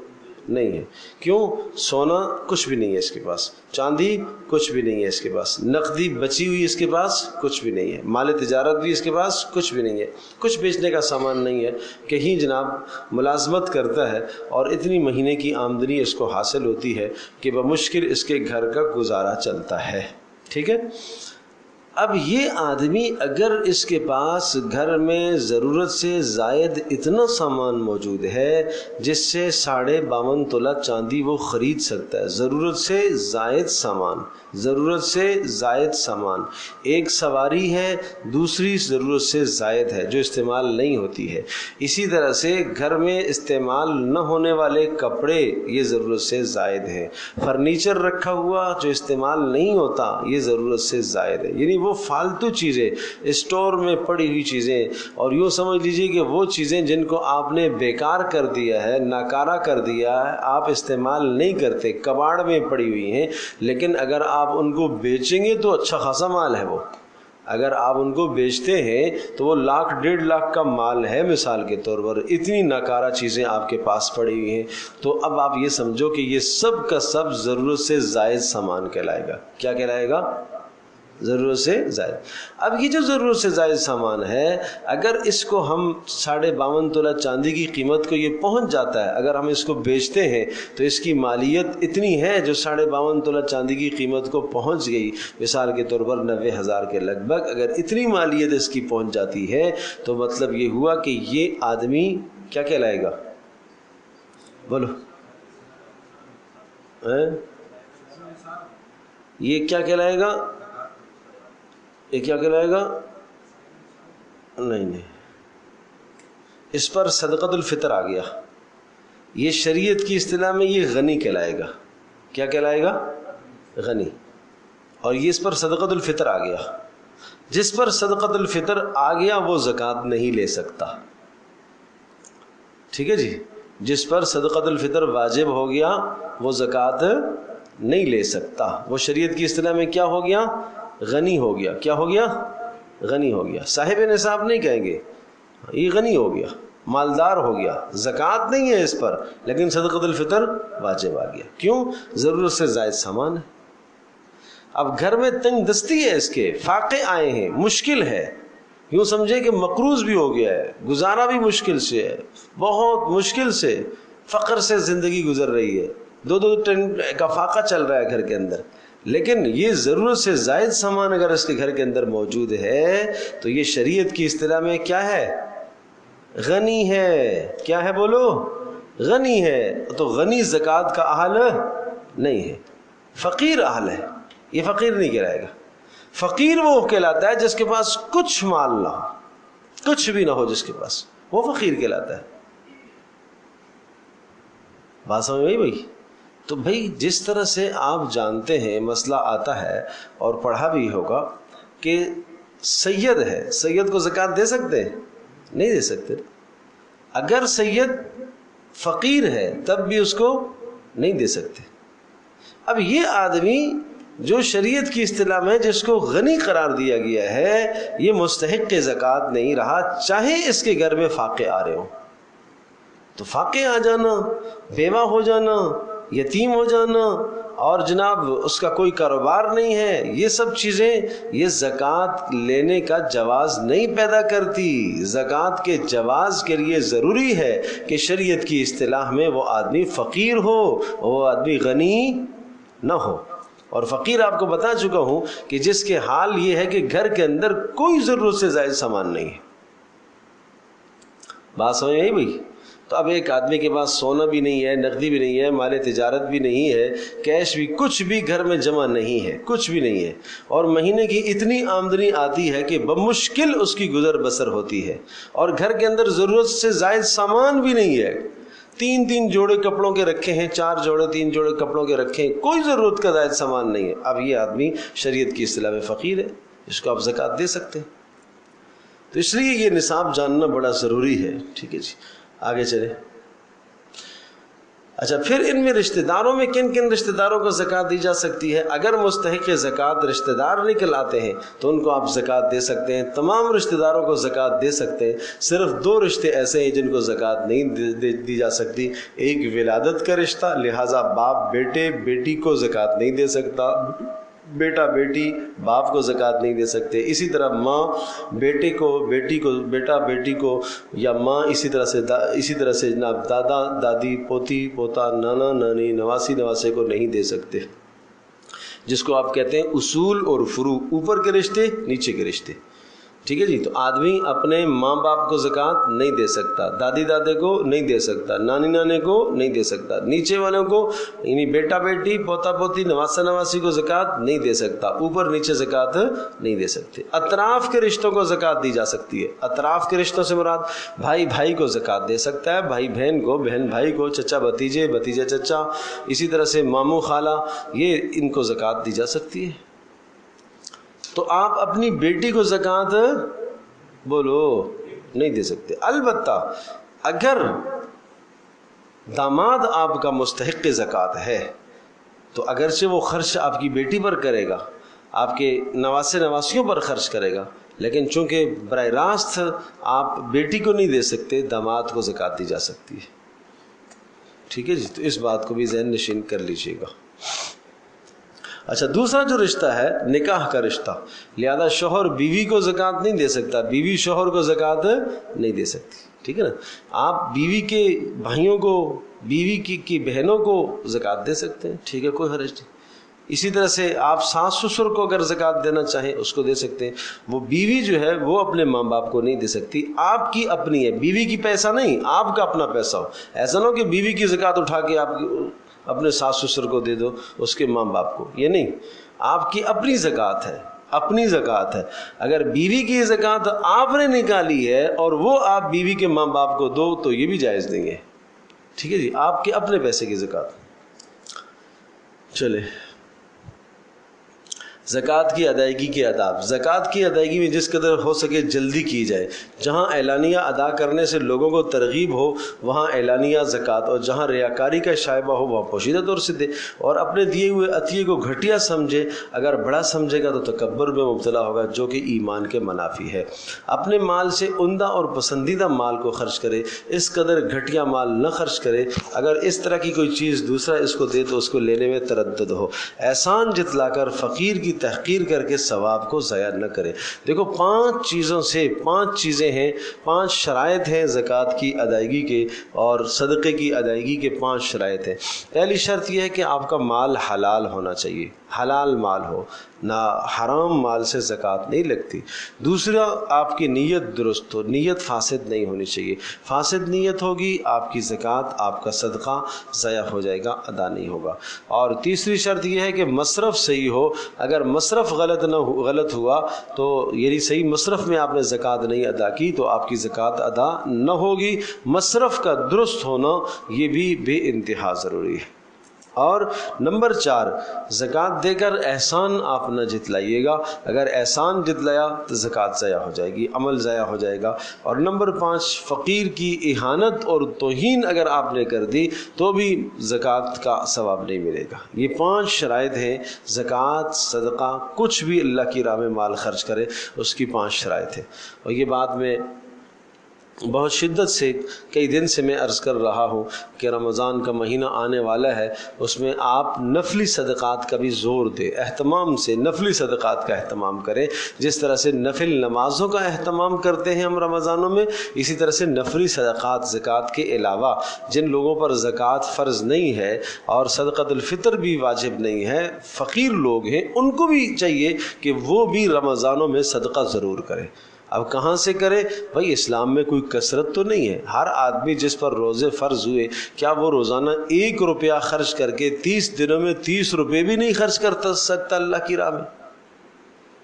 Speaker 1: نہیں ہے۔ کیوں؟ سونا کچھ بھی نہیں ہے اس کے پاس، چاندی کچھ بھی نہیں ہے اس کے پاس، نقدی بچی ہوئی اس کے پاس کچھ بھی نہیں ہے، مال تجارت بھی اس کے پاس کچھ بھی نہیں ہے، کچھ بیچنے کا سامان نہیں ہے، کہیں جناب ملازمت کرتا ہے اور اتنی مہینے کی آمدنی اس کو حاصل ہوتی ہے کہ بمشکل اس کے گھر کا گزارا چلتا ہے، ٹھیک ہے۔ اب یہ آدمی اگر اس کے پاس گھر میں ضرورت سے زائد اتنا سامان موجود ہے جس سے 52.5 تولہ چاندی وہ خرید سکتا ہے، ضرورت سے زائد سامان، ایک سواری ہے، دوسری ضرورت سے زائد ہے جو استعمال نہیں ہوتی ہے، اسی طرح سے گھر میں استعمال نہ ہونے والے کپڑے یہ ضرورت سے زائد ہیں، فرنیچر رکھا ہوا جو استعمال نہیں ہوتا یہ ضرورت سے زائد ہے، یعنی وہ فالتو چیزیں، اسٹور میں پڑی ہوئی چیزیں، اور یوں سمجھ لیجیے کہ وہ چیزیں جن کو آپ نے بیکار کر دیا ہے، ناکارہ کر دیا ہے، آپ استعمال نہیں کرتے، کباڑ میں پڑی ہوئی ہیں، لیکن اگر آپ ان کو بیچیں گے تو اچھا خاصا مال ہے وہ. اگر آپ ان کو بیچتے ہیں تو وہ 1,00,000 1,50,000 کا مال ہے مثال کے طور پر. اتنی ناکارہ چیزیں آپ کے پاس پڑی ہوئی ہیں. تو اب آپ یہ سمجھو کہ یہ سب کا سب ضرورت سے زائد سامان کہلائے گا. کیا کہلائے گا؟ ضرورت سے زائد. اب یہ جو ضرورت سے زائد سامان ہے، اگر اس کو ہم 52.5 تولہ چاندی کی قیمت کو یہ پہنچ جاتا ہے، اگر ہم اس کو بیچتے ہیں تو اس کی مالیت اتنی ہے جو 52.5 تولہ چاندی کی قیمت کو پہنچ گئی، مثال کے طور پر 90,000 کے لگ بھگ. اگر اتنی مالیت اس کی پہنچ جاتی ہے تو مطلب یہ ہوا کہ یہ آدمی کیا کہلائے گا؟ بولو یہ کیا کہلائے گا؟ یہ کیا کہلائے گا؟ نہیں، اس پر صدقۃ الفطر آ گیا. یہ شریعت کی اصطلاح میں یہ غنی کہلائے گا. کیا کہلائے گا؟ غنی. اور یہ اس پر صدقۃ الفطر آ گیا. جس پر صدقۃ الفطر آ گیا وہ زکوٰۃ نہیں لے سکتا. ٹھیک ہے جی. جس پر صدقۃ الفطر واجب ہو گیا وہ زکوٰۃ نہیں لے سکتا. وہ شریعت کی اصطلاح میں کیا ہو گیا؟ غنی ہو گیا. کیا ہو گیا؟ غنی ہو گیا. صاحب نصاب نہیں کہیں گے، یہ غنی ہو گیا، مالدار ہو گیا. زکوٰۃ نہیں ہے اس پر، لیکن صدقۃ الفطر واجب آ گیا. کیوں؟ ضرورت سے زائد سامان ہے. اب گھر میں تنگ دستی ہے، اس کے فاقے آئے ہیں، مشکل ہے، یوں سمجھے کہ مقروض بھی ہو گیا ہے، گزارا بھی مشکل سے ہے، بہت مشکل سے فقر سے زندگی گزر رہی ہے، 2 ٹن کا فاقہ چل رہا ہے گھر کے اندر. لیکن یہ ضرورت سے زائد سامان اگر اس کے گھر کے اندر موجود ہے تو یہ شریعت کی اصطلاح میں کیا ہے؟ غنی ہے. کیا ہے بولو؟ غنی ہے. تو غنی زکوٰۃ کا اہل نہیں ہے، فقیر اہل ہے. یہ فقیر نہیں کہلائے گا. فقیر وہ کہلاتا ہے جس کے پاس کچھ مال نہ ہو، کچھ بھی نہ ہو جس کے پاس، وہ فقیر کہلاتا ہے. بات سمجھ میں بھائی؟ تو بھائی جس طرح سے آپ جانتے ہیں مسئلہ آتا ہے اور پڑھا بھی ہوگا کہ سید ہے، سید کو زکوٰۃ دے سکتے ہیں؟ نہیں دے سکتے. اگر سید فقیر ہے تب بھی اس کو نہیں دے سکتے. اب یہ آدمی جو شریعت کی اصطلاح میں جس کو غنی قرار دیا گیا ہے، یہ مستحق زکوٰۃ نہیں رہا، چاہے اس کے گھر میں فاقے آ رہے ہوں. تو فاقے آ جانا، بیوہ ہو جانا، یتیم ہو جانا، اور جناب اس کا کوئی کاروبار نہیں ہے، یہ سب چیزیں یہ زکوٰۃ لینے کا جواز نہیں پیدا کرتی. زکوٰۃ کے جواز کے لیے ضروری ہے کہ شریعت کی اصطلاح میں وہ آدمی فقیر ہو، وہ آدمی غنی نہ ہو. اور فقیر آپ کو بتا چکا ہوں کہ جس کے حال یہ ہے کہ گھر کے اندر کوئی ضرورت سے زائد سامان نہیں ہے. بات سمجھ میں بھائی؟ تو اب ایک آدمی کے پاس سونا بھی نہیں ہے، نقدی بھی نہیں ہے، مال تجارت بھی نہیں ہے، کیش بھی، کچھ بھی گھر میں جمع نہیں ہے، کچھ بھی نہیں ہے، اور مہینے کی اتنی آمدنی آتی ہے کہ بمشکل اس کی گزر بسر ہوتی ہے، اور گھر کے اندر ضرورت سے زائد سامان بھی نہیں ہے. 3 جوڑے کپڑوں کے رکھے ہیں، 4 جوڑے 3 جوڑے کپڑوں کے رکھے ہیں، کوئی ضرورت کا زائد سامان نہیں ہے. اب یہ آدمی شریعت کی اصطلاح میں فقیر ہے، اس کو آپ زکوٰۃ دے سکتے ہیں. تو اس لیے یہ نصاب جاننا بڑا ضروری ہے. ٹھیک ہے جی، آگے چلیں. اچھا، پھر ان میں رشتہ داروں میں کن کن رشتہ داروں کو زکوٰۃ دی جا سکتی ہے؟ اگر مستحق زکوٰۃ رشتہ دار نکل آتے ہیں تو ان کو آپ زکوٰۃ دے سکتے ہیں. تمام رشتہ داروں کو زکوٰۃ دے سکتے ہیں. صرف 2 رشتے ایسے ہیں جن کو زکوٰۃ نہیں دی جا سکتی. ایک ولادت کا رشتہ، لہٰذا باپ بیٹے بیٹی کو زکوٰۃ نہیں دے سکتا، بیٹا بیٹی باپ کو زکوٰۃ نہیں دے سکتے. اسی طرح ماں بیٹے کو، بیٹی کو، بیٹا بیٹی کو، یا ماں اسی طرح سے جناب دادا دادی، پوتی پوتا، نانا نانی، نواسی نواسے کو نہیں دے سکتے. جس کو آپ کہتے ہیں اصول اور فروع، اوپر کے رشتے نیچے کے رشتے. ٹھیک ہے جی. تو آدمی اپنے ماں باپ کو زکوٰۃ نہیں دے سکتا، دادی دادے کو نہیں دے سکتا، نانی نانے کو نہیں دے سکتا، نیچے والوں کو یعنی بیٹا بیٹی، پوتا پوتی، نواسا نواسی کو زکوٰۃ نہیں دے سکتا. اوپر نیچے زکوٰۃ نہیں دے سکتے. اطراف کے رشتوں کو زکوٰۃ دی جا سکتی ہے. اطراف کے رشتوں سے مراد بھائی بھائی کو زکوٰۃ دے سکتا ہے، بھائی بہن کو، بہن بھائی کو، چچا بھتیجے، بھتیجا چچا، اسی طرح سے ماموں خالہ، یہ ان کو زکوٰۃ دی جا سکتی ہے. تو آپ اپنی بیٹی کو زکوٰۃ بولو نہیں دے سکتے. البتہ اگر داماد آپ کا مستحق زکوٰۃ ہے تو اگرچہ وہ خرچ آپ کی بیٹی پر کرے گا، آپ کے نواسے نواسیوں پر خرچ کرے گا، لیکن چونکہ براہ راست آپ بیٹی کو نہیں دے سکتے، داماد کو زکوٰۃ دی جا سکتی ہے. ٹھیک ہے جی، تو اس بات کو بھی ذہن نشین کر لیجیے گا. اچھا، دوسرا جو رشتہ ہے نکاح کا رشتہ، لہذا شوہر بیوی کو زکوٰۃ نہیں دے سکتا، بیوی شوہر کو زکوٰۃ نہیں دے سکتی. ٹھیک ہے نا. آپ بیوی کے بھائیوں کو، بیوی کی بہنوں کو زکوٰۃ دے سکتے ہیں، ٹھیک ہے، کوئی حرج نہیں. اسی طرح سے آپ ساس سسر کو اگر زکوٰۃ دینا چاہیں اس کو دے سکتے ہیں. وہ بیوی جو ہے وہ اپنے ماں باپ کو نہیں دے سکتی، آپ کی اپنی ہے، بیوی کی پیسہ نہیں، آپ کا اپنا پیسہ ہو. ایسا نہ ہو کہ بیوی کی زکوٰۃ اٹھا کے آپ اپنے ساس سسر کو دے دو، اس کے ماں باپ کو، یہ نہیں. آپ کی اپنی زکوٰۃ ہے، اپنی زکوٰۃ ہے. اگر بیوی کی زکوٰۃ آپ نے نکالی ہے اور وہ آپ بیوی کے ماں باپ کو دو تو یہ بھی جائز نہیں ہے. ٹھیک ہے جی، آپ کے اپنے پیسے کی زکوٰۃ. چلے، زکوٰۃ کی ادائیگی کے آداب. زکوٰۃ کی ادائیگی میں جس قدر ہو سکے جلدی کی جائے. جہاں اعلانیہ ادا کرنے سے لوگوں کو ترغیب ہو وہاں اعلانیہ زکوٰۃ، اور جہاں ریاکاری کا شائبہ ہو وہاں پوشیدہ طور سے دے. اور اپنے دیے ہوئے عطیے کو گھٹیا سمجھے، اگر بڑا سمجھے گا تو تکبر میں مبتلا ہوگا، جو کہ ایمان کے منافی ہے. اپنے مال سے عمدہ اور پسندیدہ مال کو خرچ کرے، اس قدر گھٹیا مال نہ خرچ کرے. اگر اس طرح کی کوئی چیز دوسرا اس کو دے تو اس کو لینے میں تردد ہو. احسان جتلا کر فقیر کی تحقیر کر کے ثواب کو ضائع نہ کرے. دیکھو، 5 چیزیں ہیں، 5 شرائط ہیں زکوٰۃ کی ادائیگی کے اور صدقے کی ادائیگی کے 5 شرائط ہیں. پہلی شرط یہ ہے کہ آپ کا مال حلال ہونا چاہیے، حلال مال ہو، نہ حرام مال سے زکوٰۃ نہیں لگتی. دوسرا، آپ کی نیت درست ہو، نیت فاسد نہیں ہونی چاہیے. فاسد نیت ہوگی آپ کی زکوٰۃ، آپ کا صدقہ ضائع ہو جائے گا، ادا نہیں ہوگا. اور تیسری شرط یہ ہے کہ مصرف صحیح ہو. اگر مصرف غلط ہوا تو یعنی صحیح مصرف میں آپ نے زکوٰۃ نہیں ادا کی تو آپ کی زکوٰۃ ادا نہ ہوگی. مصرف کا درست ہونا یہ بھی بے انتہا ضروری ہے. اور نمبر 4، زکوٰۃ دے کر احسان آپ نہ جتلائیے گا. اگر احسان جتلایا تو زکوٰۃ ضائع ہو جائے گی، عمل ضائع ہو جائے گا. اور نمبر 5، فقیر کی اہانت اور توہین اگر آپ نے کر دی تو بھی زکوٰۃ کا ثواب نہیں ملے گا. یہ 5 شرائط ہیں. زکوٰۃ، صدقہ، کچھ بھی اللہ کی راہ میں مال خرچ کرے، اس کی 5 شرائط ہیں. اور یہ بات میں بہت شدت سے کئی دن سے میں عرض کر رہا ہوں کہ رمضان کا مہینہ آنے والا ہے، اس میں آپ نفلی صدقات کا بھی زور دیں، اہتمام سے نفلی صدقات کا اہتمام کریں. جس طرح سے نفل نمازوں کا اہتمام کرتے ہیں ہم رمضانوں میں، اسی طرح سے نفلی صدقات، زکوٰۃ کے علاوہ جن لوگوں پر زکوٰۃ فرض نہیں ہے اور صدقۃ الفطر بھی واجب نہیں ہے، فقیر لوگ ہیں، ان کو بھی چاہیے کہ وہ بھی رمضانوں میں صدقہ ضرور کریں. اب کہاں سے کرے بھائی؟ اسلام میں کوئی کثرت تو نہیں ہے. ہر آدمی جس پر روزے فرض ہوئے، کیا وہ روزانہ 1 روپیہ خرچ کر کے 30 دنوں میں 30 روپے بھی نہیں خرچ کر سکتا اللہ کی راہ میں؟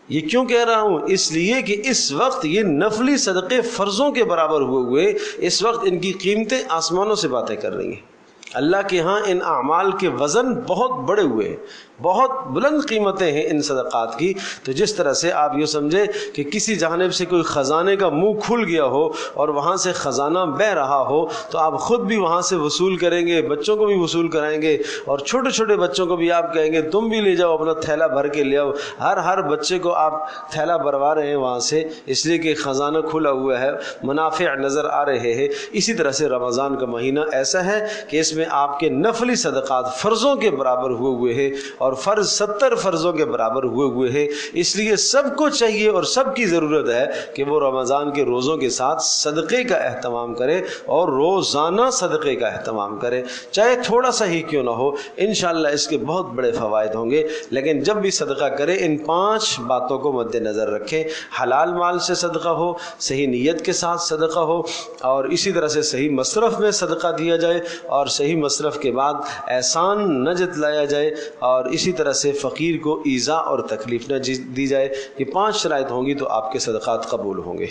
Speaker 1: یہ کیوں کہہ رہا ہوں؟ اس لیے کہ اس وقت یہ نفلی صدقے فرضوں کے برابر ہوئے، اس وقت ان کی قیمتیں آسمانوں سے باتیں کر رہی ہیں. اللہ کے ہاں ان اعمال کے وزن بہت بڑے ہوئے ہیں، بہت بلند قیمتیں ہیں ان صدقات کی. تو جس طرح سے آپ یہ سمجھے کہ کسی جانب سے کوئی خزانے کا منہ کھل گیا ہو اور وہاں سے خزانہ بہہ رہا ہو تو آپ خود بھی وہاں سے وصول کریں گے، بچوں کو بھی وصول کرائیں گے، اور چھوٹے چھوٹے بچوں کو بھی آپ کہیں گے تم بھی لے جاؤ، اپنا تھیلا بھر کے لے آؤ. ہر بچے کو آپ تھیلا بھروا رہے ہیں وہاں سے، اس لیے کہ خزانہ کھلا ہوا ہے، منافع نظر آ رہے ہیں. اسی طرح سے رمضان کا مہینہ ایسا ہے کہ اس میں آپ کے نفلی صدقات فرضوں کے برابر ہوئے ہیں، اور فرض 70 فرضوں کے برابر ہوئے ہیں. اس لیے سب کو چاہیے اور سب کی ضرورت ہے کہ وہ رمضان کے روزوں کے ساتھ صدقے کا اہتمام کرے اور روزانہ صدقے کا اہتمام کرے، چاہے تھوڑا سا ہی کیوں نہ ہو. انشاءاللہ اس کے بہت بڑے فوائد ہوں گے. لیکن جب بھی صدقہ کرے ان 5 باتوں کو مد نظر رکھیں. حلال مال سے صدقہ ہو، صحیح نیت کے ساتھ صدقہ ہو، اور اسی طرح سے صحیح مصرف میں صدقہ دیا جائے، اور صحیح مصرف کے بعد احسان نہ جتلایا جائے، اور اسی طرح سے فقیر کو ایذا اور تکلیف نہ دی جائے. یہ 5 شرائط ہوں گی تو آپ کے صدقات قبول ہوں گے.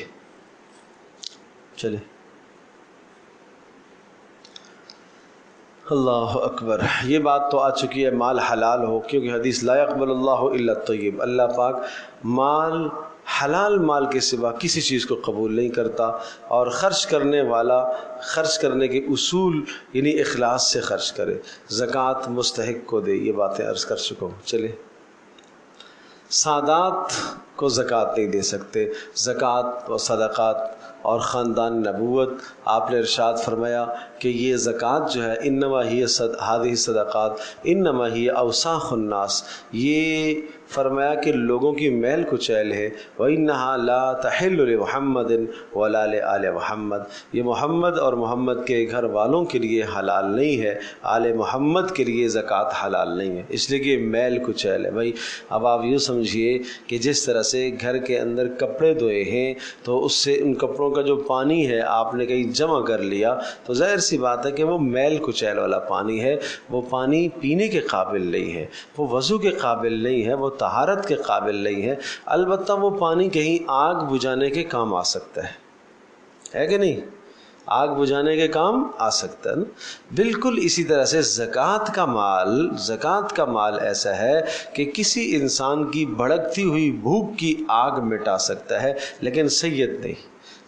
Speaker 1: چلے، اللہ اکبر. یہ بات تو آ چکی ہے مال حلال ہو، کیونکہ حدیث لا يقبل اللہ الا الطیب، اللہ پاک مال حلال مال کے سوا کسی چیز کو قبول نہیں کرتا، اور خرچ کرنے والا خرچ کرنے کے اصول یعنی اخلاص سے خرچ کرے، زکوٰۃ مستحق کو دے. یہ باتیں عرض کر چکا ہوں. چلے، سادات کو زکوٰۃ نہیں دے سکتے. زکوٰۃ و صدقات اور خاندان نبوت، آپ نے ارشاد فرمایا کہ یہ زکوٰۃ جو ہے انما ہی ہذہ صدقات انما ہی اوساخ الناس، یہ فرمایا کہ لوگوں کی میل کچیل ہے. وَإِنَّهَا لَا تَحِلُّ لِمُحَمَّدٍ وَلَا لِآلِ محمد، یہ محمد اور محمد کے گھر والوں کے لیے حلال نہیں ہے، آل محمد کے لیے زکوٰۃ حلال نہیں ہے، اس لیے کہ میل کچیل ہے. بھائی اب آپ یوں سمجھیے کہ جس طرح سے گھر کے اندر کپڑے دھوئے ہیں تو اس سے ان کپڑوں کا جو پانی ہے آپ نے کہیں جمع کر لیا تو ظاہر سی بات ہے کہ وہ میل کچیل والا پانی ہے، وہ پانی پینے کے قابل نہیں ہے، وہ وضو کے قابل نہیں ہے، وہ طہارت کے قابل نہیں ہے. البتہ وہ پانی کہیں آگ بجھانے کے کام آ سکتا ہے کہ نہیں؟ آگ بجھانے کے کام آ سکتا ہے نا. بالکل اسی طرح سے زکوٰۃ کا مال ایسا ہے کہ کسی انسان کی بھڑکتی ہوئی بھوک کی آگ مٹا سکتا ہے، لیکن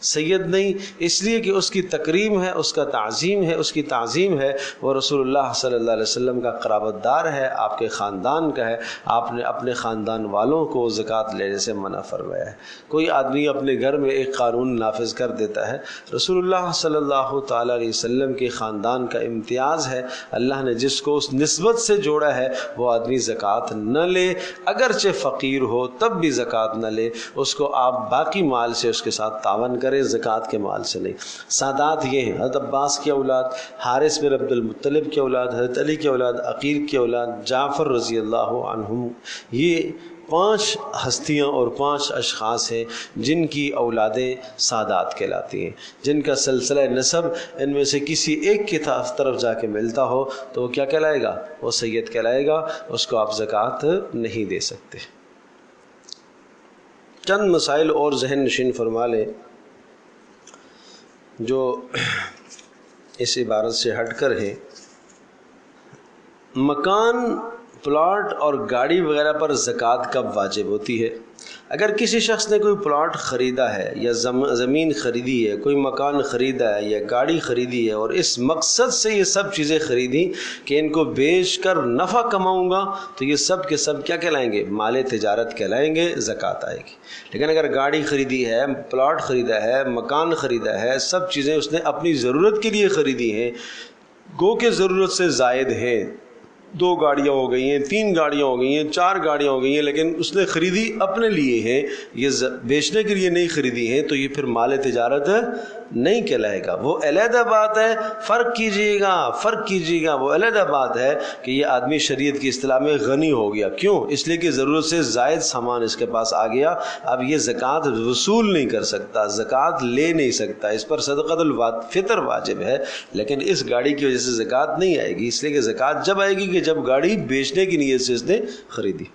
Speaker 1: سید نہیں، اس لیے کہ اس کی تکریم ہے، اس کا تعظیم ہے، اس کی تعظیم ہے. وہ رسول اللہ صلی اللہ علیہ وسلم کا قرابت دار ہے، آپ کے خاندان کا ہے، آپ نے اپنے خاندان والوں کو زکوٰۃ لینے سے منع فرمایا ہے. کوئی آدمی اپنے گھر میں ایک قانون نافذ کر دیتا ہے، رسول اللہ صلی اللہ تعالیٰ علیہ وسلم کے خاندان کا امتیاز ہے، اللہ نے جس کو اس نسبت سے جوڑا ہے وہ آدمی زکوٰۃ نہ لے، اگرچہ فقیر ہو تب بھی زکوٰۃ نہ لے، اس کو آپ باقی مال سے اس کے ساتھ تعاون کریں، زکوٰۃ کے مال سے نہیں. سادات یہ ہیں: حضرت عباس کی اولاد، حارث بن عبد المطلب کی اولاد، حضرت علی کی اولاد، عقیل کی اولاد، جعفر رضی اللہ عنہم. یہ 5 ہستیاں اور 5 اشخاص ہیں جن کی اولادیں سادات کہلاتی ہیں، جن کا سلسلہ نسب ان میں سے کسی ایک کی طرف جا کے ملتا ہو تو وہ کیا کہلائے گا؟ وہ سید کہلائے گا، اس کو آپ زکوٰۃ نہیں دے سکتے. چند مسائل اور ذہن نشین فرما لیں جو اس عبارت سے ہٹ کر ہیں. مکان، پلاٹ اور گاڑی وغیرہ پر زکوٰۃ کب واجب ہوتی ہے؟ اگر کسی شخص نے کوئی پلاٹ خریدا ہے یا زمین خریدی ہے، کوئی مکان خریدا ہے یا گاڑی خریدی ہے، اور اس مقصد سے یہ سب چیزیں خریدی کہ ان کو بیچ کر نفع کماؤں گا، تو یہ سب کے سب کیا کہلائیں گے؟ مال تجارت کہلائیں گے، زکوٰۃ آئے گی. لیکن اگر گاڑی خریدی ہے، پلاٹ خریدا ہے، مکان خریدا ہے، سب چیزیں اس نے اپنی ضرورت کے لیے خریدی ہیں، گو کہ ضرورت سے زائد ہیں، 2 گاڑیاں ہو گئی ہیں، 3 گاڑیاں ہو گئی ہیں، 4 گاڑیاں ہو گئی ہیں، لیکن اس نے خریدی اپنے لیے ہیں، یہ بیچنے کے لیے نہیں خریدی ہیں، تو یہ پھر مال تجارت نہیں کہلائے گا. وہ علیحدہ بات ہے، فرق کیجیے گا. وہ علیحدہ بات ہے کہ یہ آدمی شریعت کی اصطلاح میں غنی ہو گیا. کیوں؟ اس لیے کہ ضرورت سے زائد سامان اس کے پاس آ گیا، اب یہ زکوٰۃ وصول نہیں کر سکتا، زکوٰۃ لے نہیں سکتا، اس پر صدقۃ الفطر واجب ہے، لیکن اس گاڑی کی وجہ سے زکوٰۃ نہیں آئے گی، اس لیے کہ زکوٰۃ جب آئے گی کہ جب گاڑی بیچنے کی نیت سے اس نے خریدی.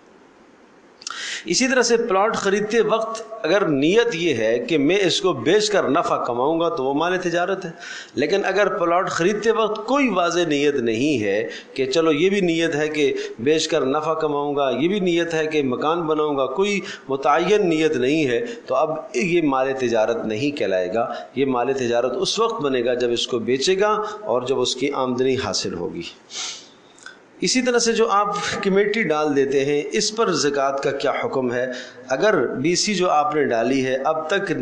Speaker 1: اسی طرح سے پلاٹ خریدتے وقت اگر نیت یہ ہے کہ میں اس کو بیچ کر نفع کماؤں گا تو وہ مال تجارت ہے. لیکن اگر پلاٹ خریدتے وقت کوئی واضح نیت نہیں ہے کہ چلو یہ بھی نیت ہے کہ بیچ کر نفع کماؤں گا، یہ بھی نیت ہے کہ مکان بناؤں گا، کوئی متعین نیت نہیں ہے، تو اب یہ مال تجارت نہیں کہلائے گا. یہ مال تجارت اس وقت بنے گا جب اس کو بیچے گا اور جب اس کی آمدنی حاصل ہوگی. اسی طرح سے جو آپ کمیٹی ڈال دیتے ہیں، اس پر زکوٰۃ کا کیا حکم ہے؟ اگر BC جو آپ نے ڈالی ہے اب تک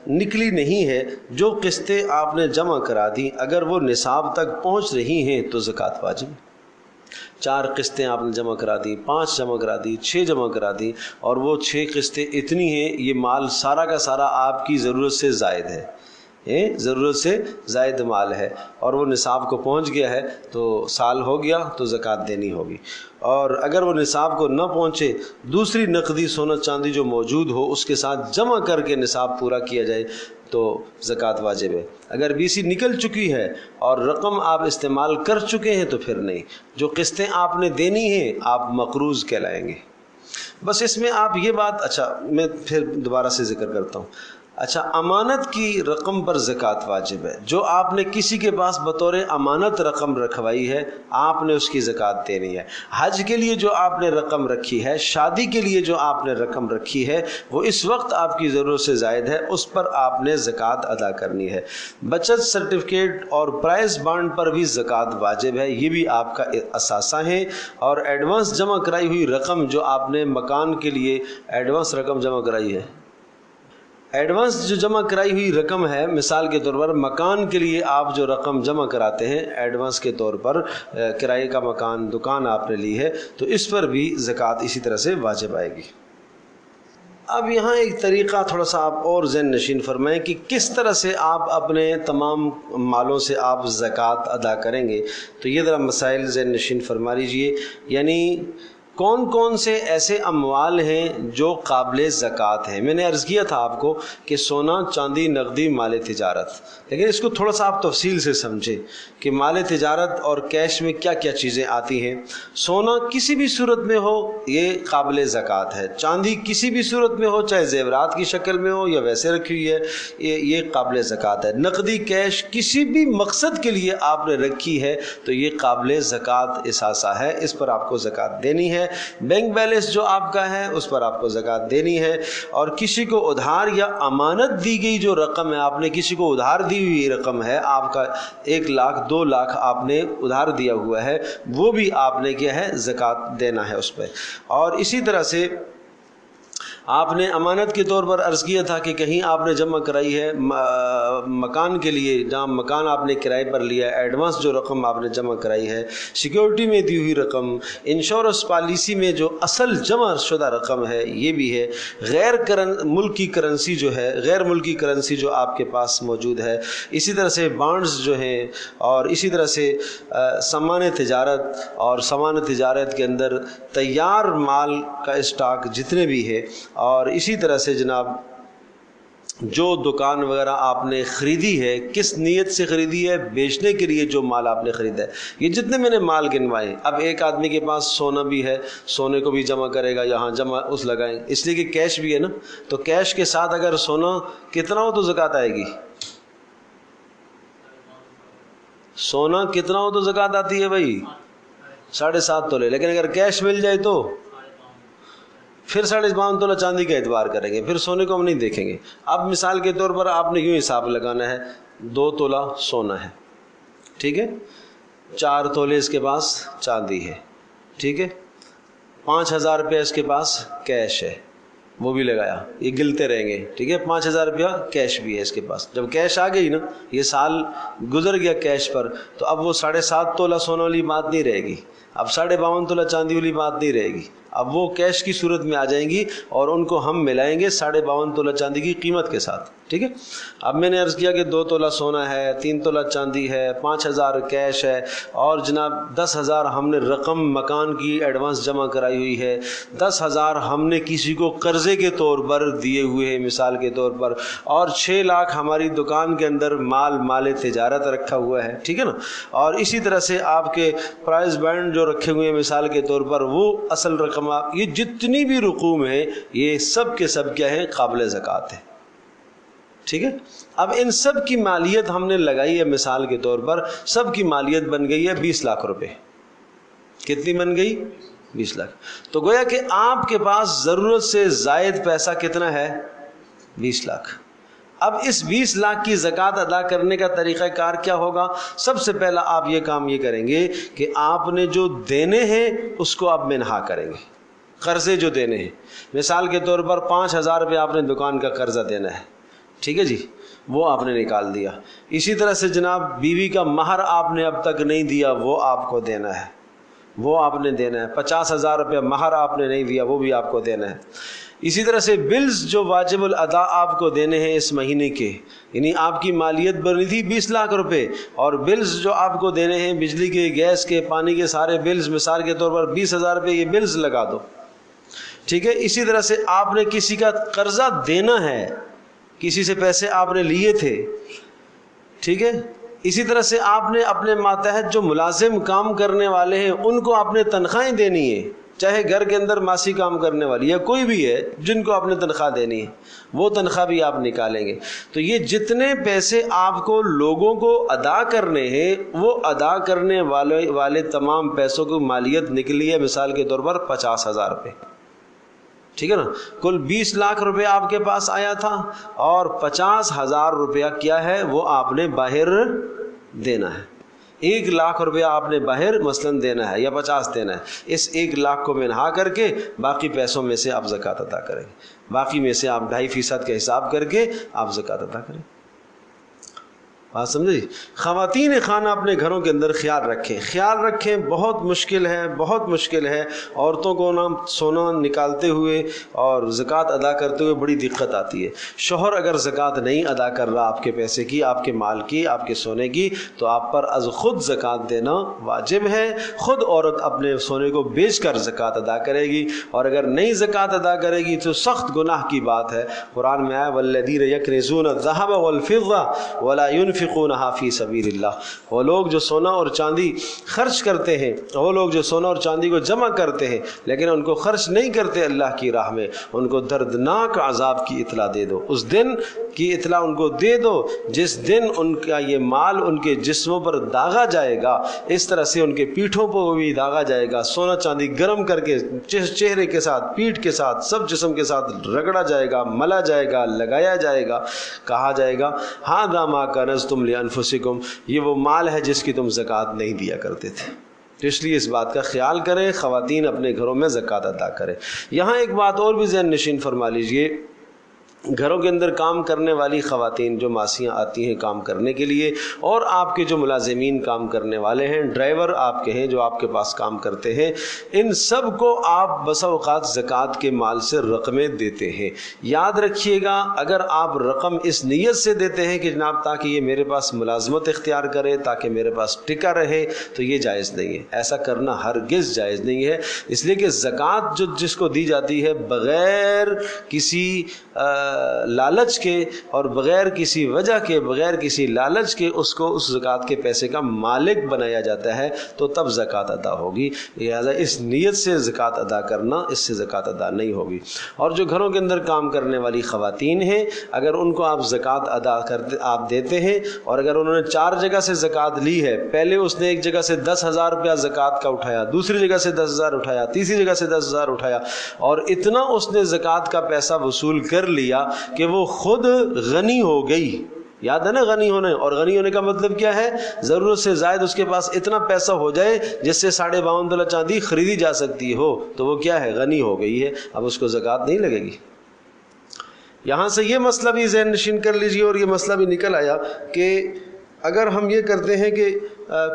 Speaker 1: نکلی نہیں ہے، جو قسطیں آپ نے جمع کرا دی اگر وہ نصاب تک پہنچ رہی ہیں تو زکوٰۃ واجب ہے. 4 قسطیں آپ نے جمع کرا دی، 5 جمع کرا دی، 6 جمع کرا دی، اور وہ 6 قسطیں اتنی ہیں، یہ مال سارا کا سارا آپ کی ضرورت سے زائد ہے، ضرورت سے زائد مال ہے، اور وہ نصاب کو پہنچ گیا ہے تو سال ہو گیا تو زکوٰۃ دینی ہوگی. اور اگر وہ نصاب کو نہ پہنچے، دوسری نقدی سونا چاندی جو موجود ہو اس کے ساتھ جمع کر کے نصاب پورا کیا جائے تو زکوٰۃ واجب ہے. اگر BC نکل چکی ہے اور رقم آپ استعمال کر چکے ہیں تو پھر نہیں. جو قسطیں آپ نے دینی ہیں آپ مقروض کہلائیں گے. بس اس میں آپ یہ بات، اچھا میں پھر دوبارہ سے ذکر کرتا ہوں، اچھا، امانت کی رقم پر زکوٰۃ واجب ہے. جو آپ نے کسی کے پاس بطور امانت رقم رکھوائی ہے آپ نے اس کی زکوٰۃ دینی ہے. حج کے لیے جو آپ نے رقم رکھی ہے، شادی کے لیے جو آپ نے رقم رکھی ہے، وہ اس وقت آپ کی ضرورت سے زائد ہے، اس پر آپ نے زکوٰۃ ادا کرنی ہے. بچت سرٹیفکیٹ اور پرائز بانڈ پر بھی زکوٰۃ واجب ہے، یہ بھی آپ کا اثاثہ ہے. اور ایڈوانس جمع کرائی ہوئی رقم جو آپ نے مکان کے لیے ایڈوانس رقم جمع کرائی ہے، ایڈوانس جو جمع کرائی ہوئی رقم ہے، مثال کے طور پر مکان کے لیے آپ جو رقم جمع کراتے ہیں ایڈوانس کے طور پر، کرائے کا مکان، دکان آپ نے لی ہے، تو اس پر بھی زکوٰۃ اسی طرح سے واجب آئے گی. اب یہاں ایک طریقہ تھوڑا سا آپ اور ذہن نشین فرمائیں کہ کس طرح سے آپ اپنے تمام مالوں سے آپ زکوٰۃ ادا کریں گے. تو یہ ذرا مسائل ذہن نشین فرما لیجئے. یعنی کون کون سے ایسے اموال ہیں جو قابل زکوٰۃ ہیں. میں نے عرض کیا تھا آپ کو کہ سونا، چاندی، نقدی، مال تجارت، لیکن اس کو تھوڑا سا آپ تفصیل سے سمجھیں کہ مال تجارت اور کیش میں کیا کیا چیزیں آتی ہیں. سونا کسی بھی صورت میں ہو یہ قابل زکوٰۃ ہے. چاندی کسی بھی صورت میں ہو، چاہے زیورات کی شکل میں ہو یا ویسے رکھی ہوئی ہے، یہ قابل زکوٰۃ ہے. نقدی کیش کسی بھی مقصد کے لیے آپ نے رکھی ہے تو یہ قابل زکوٰۃ اثاثہ ہے، اس پر آپ کو زکوٰۃ دینی ہے. بینک بیلنس جو آپ کا ہے اس پر آپ کو زکوٰۃ دینی ہے. اور کسی کو ادھار یا امانت دی گئی جو رقم ہے، آپ نے کسی کو ادھار دی ہوئی رقم ہے، آپ کا 1 لاکھ 2 لاکھ آپ نے ادھار دیا ہوا ہے، وہ بھی آپ نے کیا ہے زکوٰۃ دینا ہے اس پہ. اور اسی طرح سے آپ نے امانت کے طور پر عرض کیا تھا کہ کہیں آپ نے جمع کرائی ہے مکان کے لیے، جہاں مکان آپ نے کرائے پر لیا ہے، ایڈوانس جو رقم آپ نے جمع کرائی ہے، سیکیورٹی میں دی ہوئی رقم، انشورنس پالیسی میں جو اصل جمع شدہ رقم ہے یہ بھی ہے. غیر ملکی کرنسی جو ہے، غیر ملکی کرنسی جو آپ کے پاس موجود ہے، اسی طرح سے بانڈز جو ہیں، اور اسی طرح سے سامان تجارت، اور سامان تجارت کے اندر تیار مال کا اسٹاک جتنے بھی ہے، اور اسی طرح سے جناب جو دکان وغیرہ آپ نے خریدی ہے کس نیت سے خریدی ہے، بیچنے کے لیے جو مال آپ نے خریدا ہے، یہ جتنے میں نے مال گنوائے. اب ایک آدمی کے پاس سونا بھی ہے، سونے کو بھی جمع کرے گا، یہاں جمع اس لگائیں، اس لیے کہ کیش بھی ہے نا، تو کیش کے ساتھ اگر سونا کتنا ہو تو زکوٰۃ آئے گی. سونا کتنا ہو تو زکوٰۃ آتی ہے بھائی 7.5 تولے. لیکن اگر کیش مل جائے تو پھر 5.5 تولہ چاندی کا اعتبار کریں گے، پھر سونے کو ہم نہیں دیکھیں گے. اب مثال کے طور پر آپ نے یوں حساب لگانا ہے، 2 تولہ سونا ہے، ٹھیک ہے، 4 تولے اس کے پاس چاندی ہے، ٹھیک ہے، 5,000 روپیہ اس کے پاس کیش ہے، وہ بھی لگایا، یہ گلتے رہیں گے، ٹھیک ہے. 5,000 روپیہ کیش بھی ہے اس کے پاس. جب کیش آ گئی نا، یہ سال گزر گیا کیش پر، تو اب وہ 7.5 تولہ سونے والی بات نہیں رہے گی، اب 52.5 تولہ چاندی والی بات نہیں رہے گی. اب وہ کیش کی صورت میں آ جائیں گی اور ان کو ہم ملائیں گے 52.5 تولہ چاندی کی قیمت کے ساتھ، ٹھیک ہے. اب میں نے عرض کیا کہ 2 تولہ سونا ہے، 3 تولہ چاندی ہے، 5,000 کیش ہے، اور جناب 10,000 ہم نے رقم مکان کی ایڈوانس جمع کرائی ہوئی ہے، 10,000 ہم نے کسی کو قرضے کے طور پر دیے ہوئے ہیں مثال کے طور پر، اور 6 لاکھ ہماری دکان کے اندر مال تجارت رکھا ہوا ہے، ٹھیک ہے نا. اور اسی طرح سے آپ کے پرائز بینڈ جو رکھے ہوئے ہیں مثال کے طور پر، وہ اصل رقم، یہ جتنی بھی رقوم ہیں یہ سب کے سب کیا ہیں، قابل زکوٰۃ ہے، ٹھیک ہے. اب ان سب کی مالیت ہم نے لگائی ہے، مثال کے طور پر سب کی مالیت بن گئی ہے 20 لاکھ روپے. کتنی بن گئی؟ 20 لاکھ. تو گویا کہ آپ کے پاس ضرورت سے زائد پیسہ کتنا ہے؟ 20 لاکھ. اب اس 20 لاکھ کی زکوٰۃ ادا کرنے کا طریقہ کار کیا ہوگا؟ سب سے پہلا آپ یہ کام یہ کریں گے کہ آپ نے جو دینے ہیں اس کو آپ منہا کریں گے. قرضے جو دینے ہیں، مثال کے طور پر 5,000 روپے آپ نے دکان کا قرضہ دینا ہے، ٹھیک ہے جی، وہ آپ نے نکال دیا. اسی طرح سے جناب بیوی کا مہر آپ نے اب تک نہیں دیا، وہ آپ کو دینا ہے، وہ آپ نے دینا ہے. 50,000 روپے مہر آپ نے نہیں دیا، وہ بھی آپ کو دینا ہے. اسی طرح سے بلز جو واجب الادا آپ کو دینے ہیں اس مہینے کے، یعنی آپ کی مالیت بنی تھی 20 لاکھ روپے، اور بلز جو آپ کو دینے ہیں بجلی کے، گیس کے، پانی کے، سارے بلز مثال کے طور پر 20,000 روپے یہ بلز لگا دو، ٹھیک ہے. اسی طرح سے آپ نے کسی کا قرضہ دینا ہے، کسی سے پیسے آپ نے لیے تھے، ٹھیک ہے. اسی طرح سے آپ نے اپنے ماتحت جو ملازم کام کرنے والے ہیں ان کو آپ نے تنخواہیں دینی ہے، چاہے گھر کے اندر ماسی کام کرنے والی یا کوئی بھی ہے جن کو آپ نے تنخواہ دینی ہے، وہ تنخواہ بھی آپ نکالیں گے. تو یہ جتنے پیسے آپ کو لوگوں کو ادا کرنے ہیں وہ ادا کرنے والے تمام پیسوں کی مالیت نکلی ہے مثال کے طور پر 50,000 روپے. ٹھیک ہے نا، کل 20 لاکھ روپے آپ کے پاس آیا تھا اور 50,000 روپیہ کیا ہے وہ آپ نے باہر دینا ہے. 1 لاکھ روپیہ آپ نے باہر مثلاً دینا ہے یا 50 دینا ہے. اس 1 لاکھ کو منہا کر کے باقی پیسوں میں سے آپ زکوٰۃ ادا کریں گے. باقی میں سے آپ 2.5% کا حساب کر کے آپ زکوٰۃ ادا کریں. بات سمجھے؟ خواتین خانہ اپنے گھروں کے اندر خیال رکھیں. بہت مشکل ہے عورتوں کو نا سونا نکالتے ہوئے اور زکوٰۃ ادا کرتے ہوئے بڑی دقت آتی ہے. شوہر اگر زکوٰۃ نہیں ادا کر رہا آپ کے پیسے کی، آپ کے مال کی، آپ کے سونے کی، تو آپ پر از خود زکوٰۃ دینا واجب ہے. خود عورت اپنے سونے کو بیچ کر زکوٰۃ ادا کرے گی، اور اگر نہیں زکوٰۃ ادا کرے گی تو سخت گناہ کی بات ہے. قرآن میں آیا والذین یکنزون الذھب والفضہ ولا ينفقونها فی سبیل اللہ. وہ لوگ جو سونا اور چاندی خرچ کرتے ہیں، وہ لوگ جو سونا اور چاندی کو جمع کرتے ہیں لیکن ان کو خرچ نہیں کرتے اللہ کی راہ میں، ان کو دردناک عذاب کی اطلاع دے دو. اس دن کی اطلاع ان کو دے دو جس دن ان کا یہ مال ان کے جسموں پر داغا جائے گا، اس طرح سے ان کے پیٹھوں پر بھی داغا جائے گا. سونا چاندی گرم کر کے چہرے کے ساتھ، پیٹھ کے ساتھ، سب جسم کے ساتھ رگڑا جائے گا، ملا جائے گا، لگایا جائے گا. کہا جائے گا ھذا ما کنزتم لانفسکم، یہ وہ مال ہے جس کی تم زکوٰۃ نہیں دیا کرتے تھے. تو اس لیے اس بات کا خیال کریں، خواتین اپنے گھروں میں زکوٰۃ ادا کریں. یہاں ایک بات اور بھی ذہن نشین فرما لیجئے، گھروں کے اندر کام کرنے والی خواتین جو ماسیاں آتی ہیں کام کرنے کے لیے، اور آپ کے جو ملازمین کام کرنے والے ہیں، ڈرائیور آپ کے ہیں جو آپ کے پاس کام کرتے ہیں، ان سب کو آپ بسا اوقات زکوٰۃ کے مال سے رقمیں دیتے ہیں. یاد رکھیے گا اگر آپ رقم اس نیت سے دیتے ہیں کہ جناب تاکہ یہ میرے پاس ملازمت اختیار کرے، تاکہ میرے پاس ٹکا رہے، تو یہ جائز نہیں ہے. ایسا کرنا ہرگز جائز نہیں ہے، اس لیے کہ زکوٰۃ جو جس کو دی جاتی ہے بغیر کسی لالچ کے اور بغیر کسی وجہ کے، بغیر کسی لالچ کے اس کو اس زکوٰۃ کے پیسے کا مالک بنایا جاتا ہے، تو تب زکوٰۃ ادا ہوگی. لہذا اس نیت سے زکوٰۃ ادا کرنا، اس سے زکوٰۃ ادا نہیں ہوگی. اور جو گھروں کے اندر کام کرنے والی خواتین ہیں، اگر ان کو آپ زکوٰۃ ادا کرتے آپ دیتے ہیں، اور اگر انہوں نے 4 جگہ سے زکوٰۃ لی ہے، پہلے اس نے ایک جگہ سے 10,000 روپیہ زکوٰۃ کا اٹھایا، دوسری جگہ سے 10,000 اٹھایا، تیسری جگہ سے 10,000 اٹھایا، اور اتنا اس نے زکوٰۃ کا پیسہ وصول کر لیا کہ وہ خود غنی ہو گئی. یاد ہے نا غنی ہونے، اور غنی ہونے کا مطلب کیا ہے؟ ضرورت سے زائد اس کے پاس اتنا پیسہ ہو جائے جس سے 52.5 تولہ چاندی خریدی جا سکتی ہو، تو وہ کیا ہے؟ غنی ہو گئی ہے. اب اس کو زکوٰۃ نہیں لگے گی. یہاں سے یہ مسئلہ بھی ذہن نشین کر لیجیے، اور یہ مسئلہ بھی نکل آیا کہ اگر ہم یہ کرتے ہیں کہ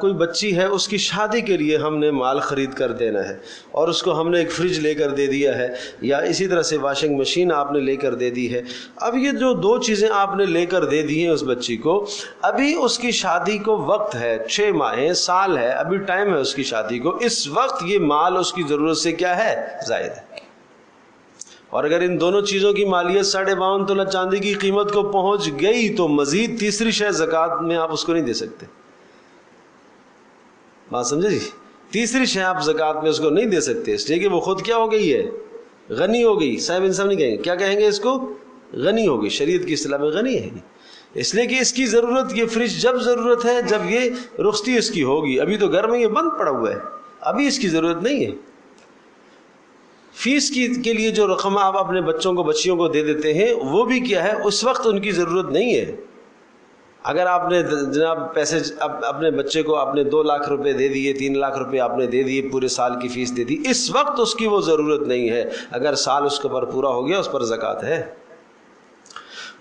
Speaker 1: کوئی بچی ہے، اس کی شادی کے لیے ہم نے مال خرید کر دینا ہے، اور اس کو ہم نے ایک فریج لے کر دے دیا ہے، یا اسی طرح سے واشنگ مشین آپ نے لے کر دے دی ہے. اب یہ جو 2 چیزیں آپ نے لے کر دے دی ہیں اس بچی کو، ابھی اس کی شادی کو وقت ہے، 6 ماہ ہے، سال ہے، ابھی ٹائم ہے اس کی شادی کو. اس وقت یہ مال اس کی ضرورت سے کیا ہے؟ زائد ہے. اور اگر ان دونوں چیزوں کی مالیت 52.5 تولہ چاندی کی قیمت کو پہنچ گئی تو مزید تیسری شے زکوٰۃ میں آپ اس کو نہیں دے سکتے. بات سمجھے جی؟ تیسری شے آپ زکوٰۃ میں اس کو نہیں دے سکتے، اس لیے کہ وہ خود کیا ہو گئی ہے؟ غنی ہو گئی. صاحب انصاف نہیں کہیں گے، کیا کہیں گے اس کو؟ غنی ہوگی. شریعت کی اصطلاح میں غنی ہے، اس لیے کہ اس کی ضرورت، یہ فریج جب ضرورت ہے جب یہ رخصتی اس کی ہوگی. ابھی تو گھر میں یہ بند پڑا ہوا ہے، ابھی اس کی ضرورت نہیں ہے. فیس کے لیے جو رقم آپ اپنے بچوں کو، بچیوں کو دے دیتے ہیں، وہ بھی کیا ہے؟ اس وقت ان کی ضرورت نہیں ہے. اگر آپ نے جناب پیسے اپنے بچے کو آپ نے 2 لاکھ روپے دے دیے، 3 لاکھ روپے آپ نے دے دیے، پورے سال کی فیس دے دی، اس وقت اس کی وہ ضرورت نہیں ہے. اگر سال اس کے پر پورا ہو گیا، اس پر زکوٰۃ ہے.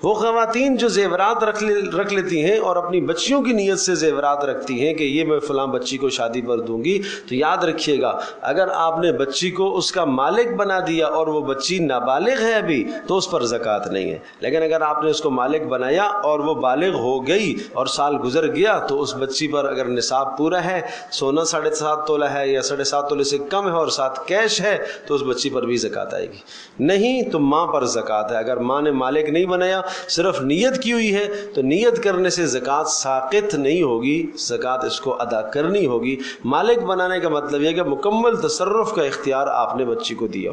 Speaker 1: وہ خواتین جو زیورات رکھ لیتی ہیں اور اپنی بچیوں کی نیت سے زیورات رکھتی ہیں کہ یہ میں فلاں بچی کو شادی پر دوں گی، تو یاد رکھیے گا اگر آپ نے بچی کو اس کا مالک بنا دیا اور وہ بچی نابالغ ہے ابھی، تو اس پر زکوٰۃ نہیں ہے. لیکن اگر آپ نے اس کو مالک بنایا اور وہ بالغ ہو گئی اور سال گزر گیا، تو اس بچی پر اگر نصاب پورا ہے، سونا 7.5 تولہ ہے یا 7.5 تولے سے کم ہے اور ساتھ کیش ہے، تو اس بچی پر بھی زکوٰۃ آئے گی. نہیں تو ماں پر زکوٰۃ ہے. اگر ماں نے مالک نہیں بنایا صرف نیت کی ہوئی ہے تو نیت کرنے سے زکوٰۃ ساقط نہیں ہوگی، زکوٰۃ اس کو ادا کرنی ہوگی۔ مالک بنانے کا مطلب یہ کہ مکمل تصرف کا اختیار آپ نے بچی کو دیا۔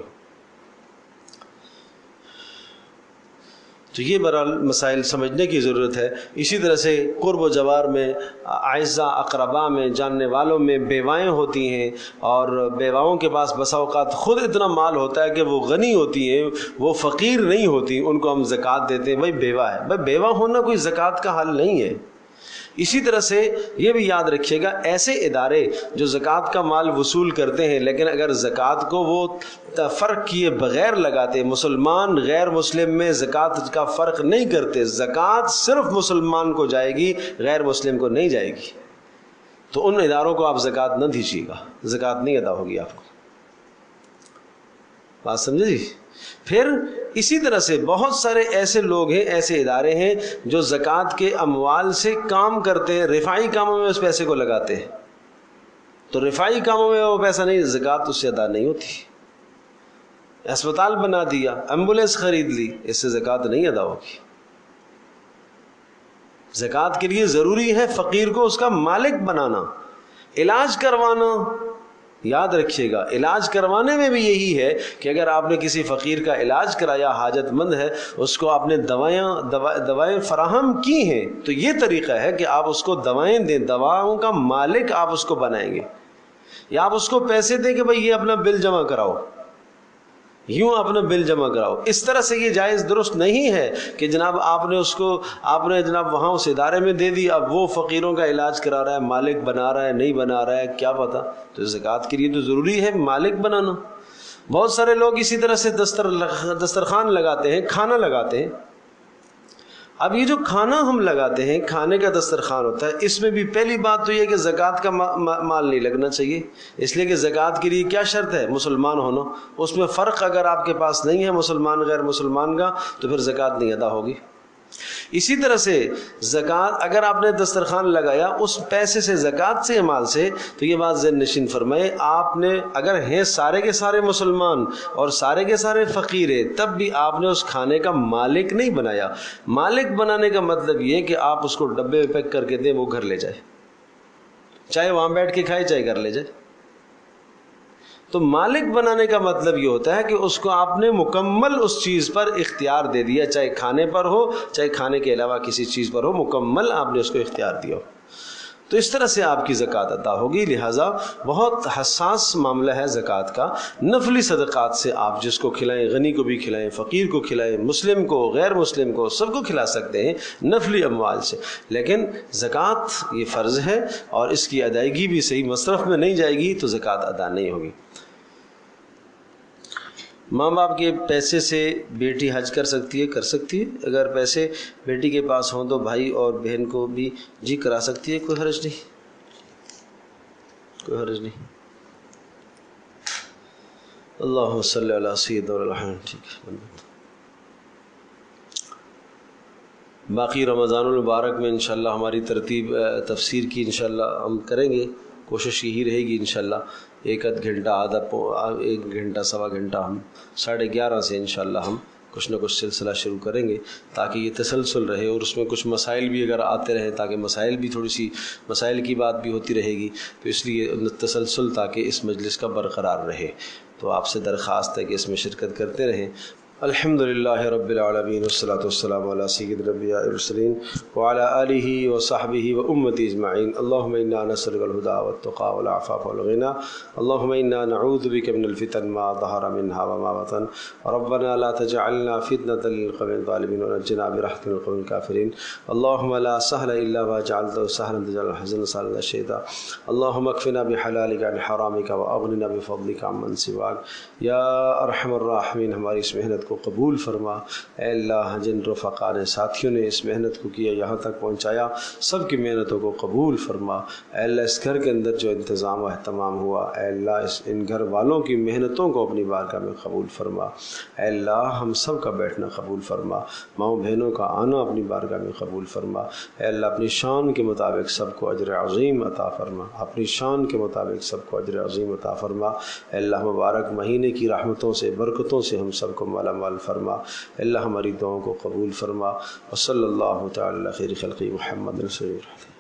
Speaker 1: تو یہ بہرحال مسائل سمجھنے کی ضرورت ہے۔ اسی طرح سے قرب و جوار میں، اعزاء اقربا میں، جاننے والوں میں بیوائیں ہوتی ہیں، اور بیواؤں کے پاس بسا اوقات خود اتنا مال ہوتا ہے کہ وہ غنی ہوتی ہیں، وہ فقیر نہیں ہوتی، ان کو ہم زکوٰۃ دیتے ہیں۔ بھائی بیوہ ہے، بھائی بیوہ ہونا کوئی زکوٰۃ کا حل نہیں ہے۔ اسی طرح سے یہ بھی یاد رکھیے گا، ایسے ادارے جو زکوٰۃ کا مال وصول کرتے ہیں لیکن اگر زکوٰۃ کو وہ فرق کیے بغیر لگاتے، مسلمان غیر مسلم میں زکوٰۃ کا فرق نہیں کرتے، زکوٰۃ صرف مسلمان کو جائے گی، غیر مسلم کو نہیں جائے گی، تو ان اداروں کو آپ زکوٰۃ نہ دیجیے گا، زکوٰۃ نہیں ادا ہوگی آپ کو۔ بات سمجھے جی؟ پھر اسی طرح سے بہت سارے ایسے لوگ ہیں، ایسے ادارے ہیں جو زکوٰۃ کے اموال سے کام کرتے ہیں، رفاعی کاموں میں اس پیسے کو لگاتے ہیں، تو رفاعی کاموں میں وہ پیسہ نہیں، زکوٰۃ اس سے ادا نہیں ہوتی۔ اسپتال بنا دیا، ایمبولینس خرید لی، اس سے زکوٰۃ نہیں ادا ہوگی۔ زکوٰۃ کے لیے ضروری ہے فقیر کو اس کا مالک بنانا، علاج کروانا۔ یاد رکھیے گا، علاج کروانے میں بھی یہی ہے کہ اگر آپ نے کسی فقیر کا علاج کرایا، حاجت مند ہے، اس کو آپ نے دوائیں فراہم کی ہیں، تو یہ طریقہ ہے کہ آپ اس کو دوائیں دیں، دواؤں کا مالک آپ اس کو بنائیں گے، یا آپ اس کو پیسے دیں کہ بھائی یہ اپنا بل جمع کراؤ، یوں اپنا بل جمع کراؤ۔ اس طرح سے یہ جائز درست نہیں ہے کہ جناب آپ نے جناب وہاں اس ادارے میں دے دی، اب وہ فقیروں کا علاج کرا رہا ہے، مالک بنا رہا ہے نہیں بنا رہا ہے کیا پتہ۔ تو زکوٰۃ کے لیے تو ضروری ہے مالک بنانا۔ بہت سارے لوگ اسی طرح سے دسترخوان لگاتے ہیں، کھانا لگاتے ہیں۔ اب یہ جو کھانا ہم لگاتے ہیں، کھانے کا دسترخوان ہوتا ہے، اس میں بھی پہلی بات تو یہ کہ زکوٰۃ کا مال نہیں لگنا چاہیے، اس لیے کہ زکوٰۃ کے لیے کیا شرط ہے؟ مسلمان ہونا۔ اس میں فرق اگر آپ کے پاس نہیں ہے مسلمان غیر مسلمان کا، تو پھر زکوٰۃ نہیں ادا ہوگی۔ اسی طرح سے زکوٰۃ اگر آپ نے دسترخوان لگایا اس پیسے سے، زکوٰۃ سے، مال سے، تو یہ بات ذہن نشین فرمائے، آپ نے اگر ہیں سارے کے سارے مسلمان اور سارے کے سارے فقیر ہیں، تب بھی آپ نے اس کھانے کا مالک نہیں بنایا۔ مالک بنانے کا مطلب یہ کہ آپ اس کو ڈبے میں پیک کر کے دیں، وہ گھر لے جائے، چاہے وہاں بیٹھ کے کھائے چاہے گھر لے جائے۔ تو مالک بنانے کا مطلب یہ ہوتا ہے کہ اس کو آپ نے مکمل اس چیز پر اختیار دے دیا، چاہے کھانے پر ہو چاہے کھانے کے علاوہ کسی چیز پر ہو، مکمل آپ نے اس کو اختیار دیا ہو، تو اس طرح سے آپ کی زکوٰۃ ادا ہوگی۔ لہٰذا بہت حساس معاملہ ہے زکوٰۃ کا۔ نفلی صدقات سے آپ جس کو کھلائیں، غنی کو بھی کھلائیں، فقیر کو کھلائیں، مسلم کو غیر مسلم کو، سب کو کھلا سکتے ہیں نفلی اموال سے، لیکن زکوٰۃ یہ فرض ہے اور اس کی ادائیگی بھی صحیح مصرف میں نہیں جائے گی تو زکوٰۃ ادا نہیں ہوگی۔ ماں باپ کے پیسے سے بیٹی حج کر سکتی ہے؟ کر سکتی ہے۔ اگر پیسے بیٹی کے پاس ہوں تو بھائی اور بہن کو بھی جی کرا سکتی ہے، کوئی حرج نہیں، کوئی حرج نہیں۔ اللہم صلی علی سیدنا الرحمن۔ ٹھیک ہے، باقی رمضان المبارک میں انشاءاللہ ہماری ترتیب تفسیر کی انشاءاللہ ہم کریں گے، کوشش یہی رہے گی انشاءاللہ ایک گھنٹہ سوا گھنٹہ ہم 11:30 سے انشاءاللہ ہم کچھ نہ کچھ سلسلہ شروع کریں گے تاکہ یہ تسلسل رہے، اور اس میں کچھ مسائل بھی اگر آتے رہیں تاکہ مسائل بھی تھوڑی سی مسائل کی بات بھی ہوتی رہے گی، تو اس لیے تسلسل تاکہ اس مجلس کا برقرار رہے، تو آپ سے درخواست ہے کہ اس میں شرکت کرتے رہیں۔ الحمدللہ رب العالمین والصلاة والسلام علی سید الانبیاء والمرسلین وعلی آلہ وصحبہ وامتی اجمعین۔ اللہم انا نسألک الہدی والتقی والعفاف والغنی، اللہم انا نعوذ بک من الفتن ما ظہر منها وما بطن، ربنا لا تجعلنا فتنة للقوم الظالمین ونجنا برحمتک من القوم الکافرین۔ اللہم لا سہل الا ما جعلته سہلا تجعل الحزن سہلا شئت، اللہم اکفنا بحلالک عن حرامک واغننا بفضلک عمن سواک۔ یا ارحم الراحمین، ہماری اس محنت کو قبول فرما۔ اے اللہ، جن رفقا نے، ساتھیوں نے اس محنت کو کیا، یہاں تک پہنچایا، سب کی محنتوں کو قبول فرما۔ اے اللہ، اس گھر کے اندر جو انتظام و اہتمام ہوا، اے اللہ ان گھر والوں کی محنتوں کو اپنی بارگاہ میں قبول فرما۔ اے اللہ، ہم سب کا بیٹھنا قبول فرما، ماؤں بہنوں کا آنا اپنی بارگاہ میں قبول فرما۔ اے اللہ، اپنی شان کے مطابق سب کو اجر عظیم عطا فرما، اپنی شان کے مطابق سب کو اجر عظیم عطا فرما۔ اے اللہ، مبارک مہینے کی رحمتوں سے، برکتوں سے ہم سب کو مالا اعمال فرما، اللہ ہماری دعاؤں کو قبول فرما۔ وصلی اللہ تعالی خیر خلقی محمد صلی اللہ علیہ وسلم۔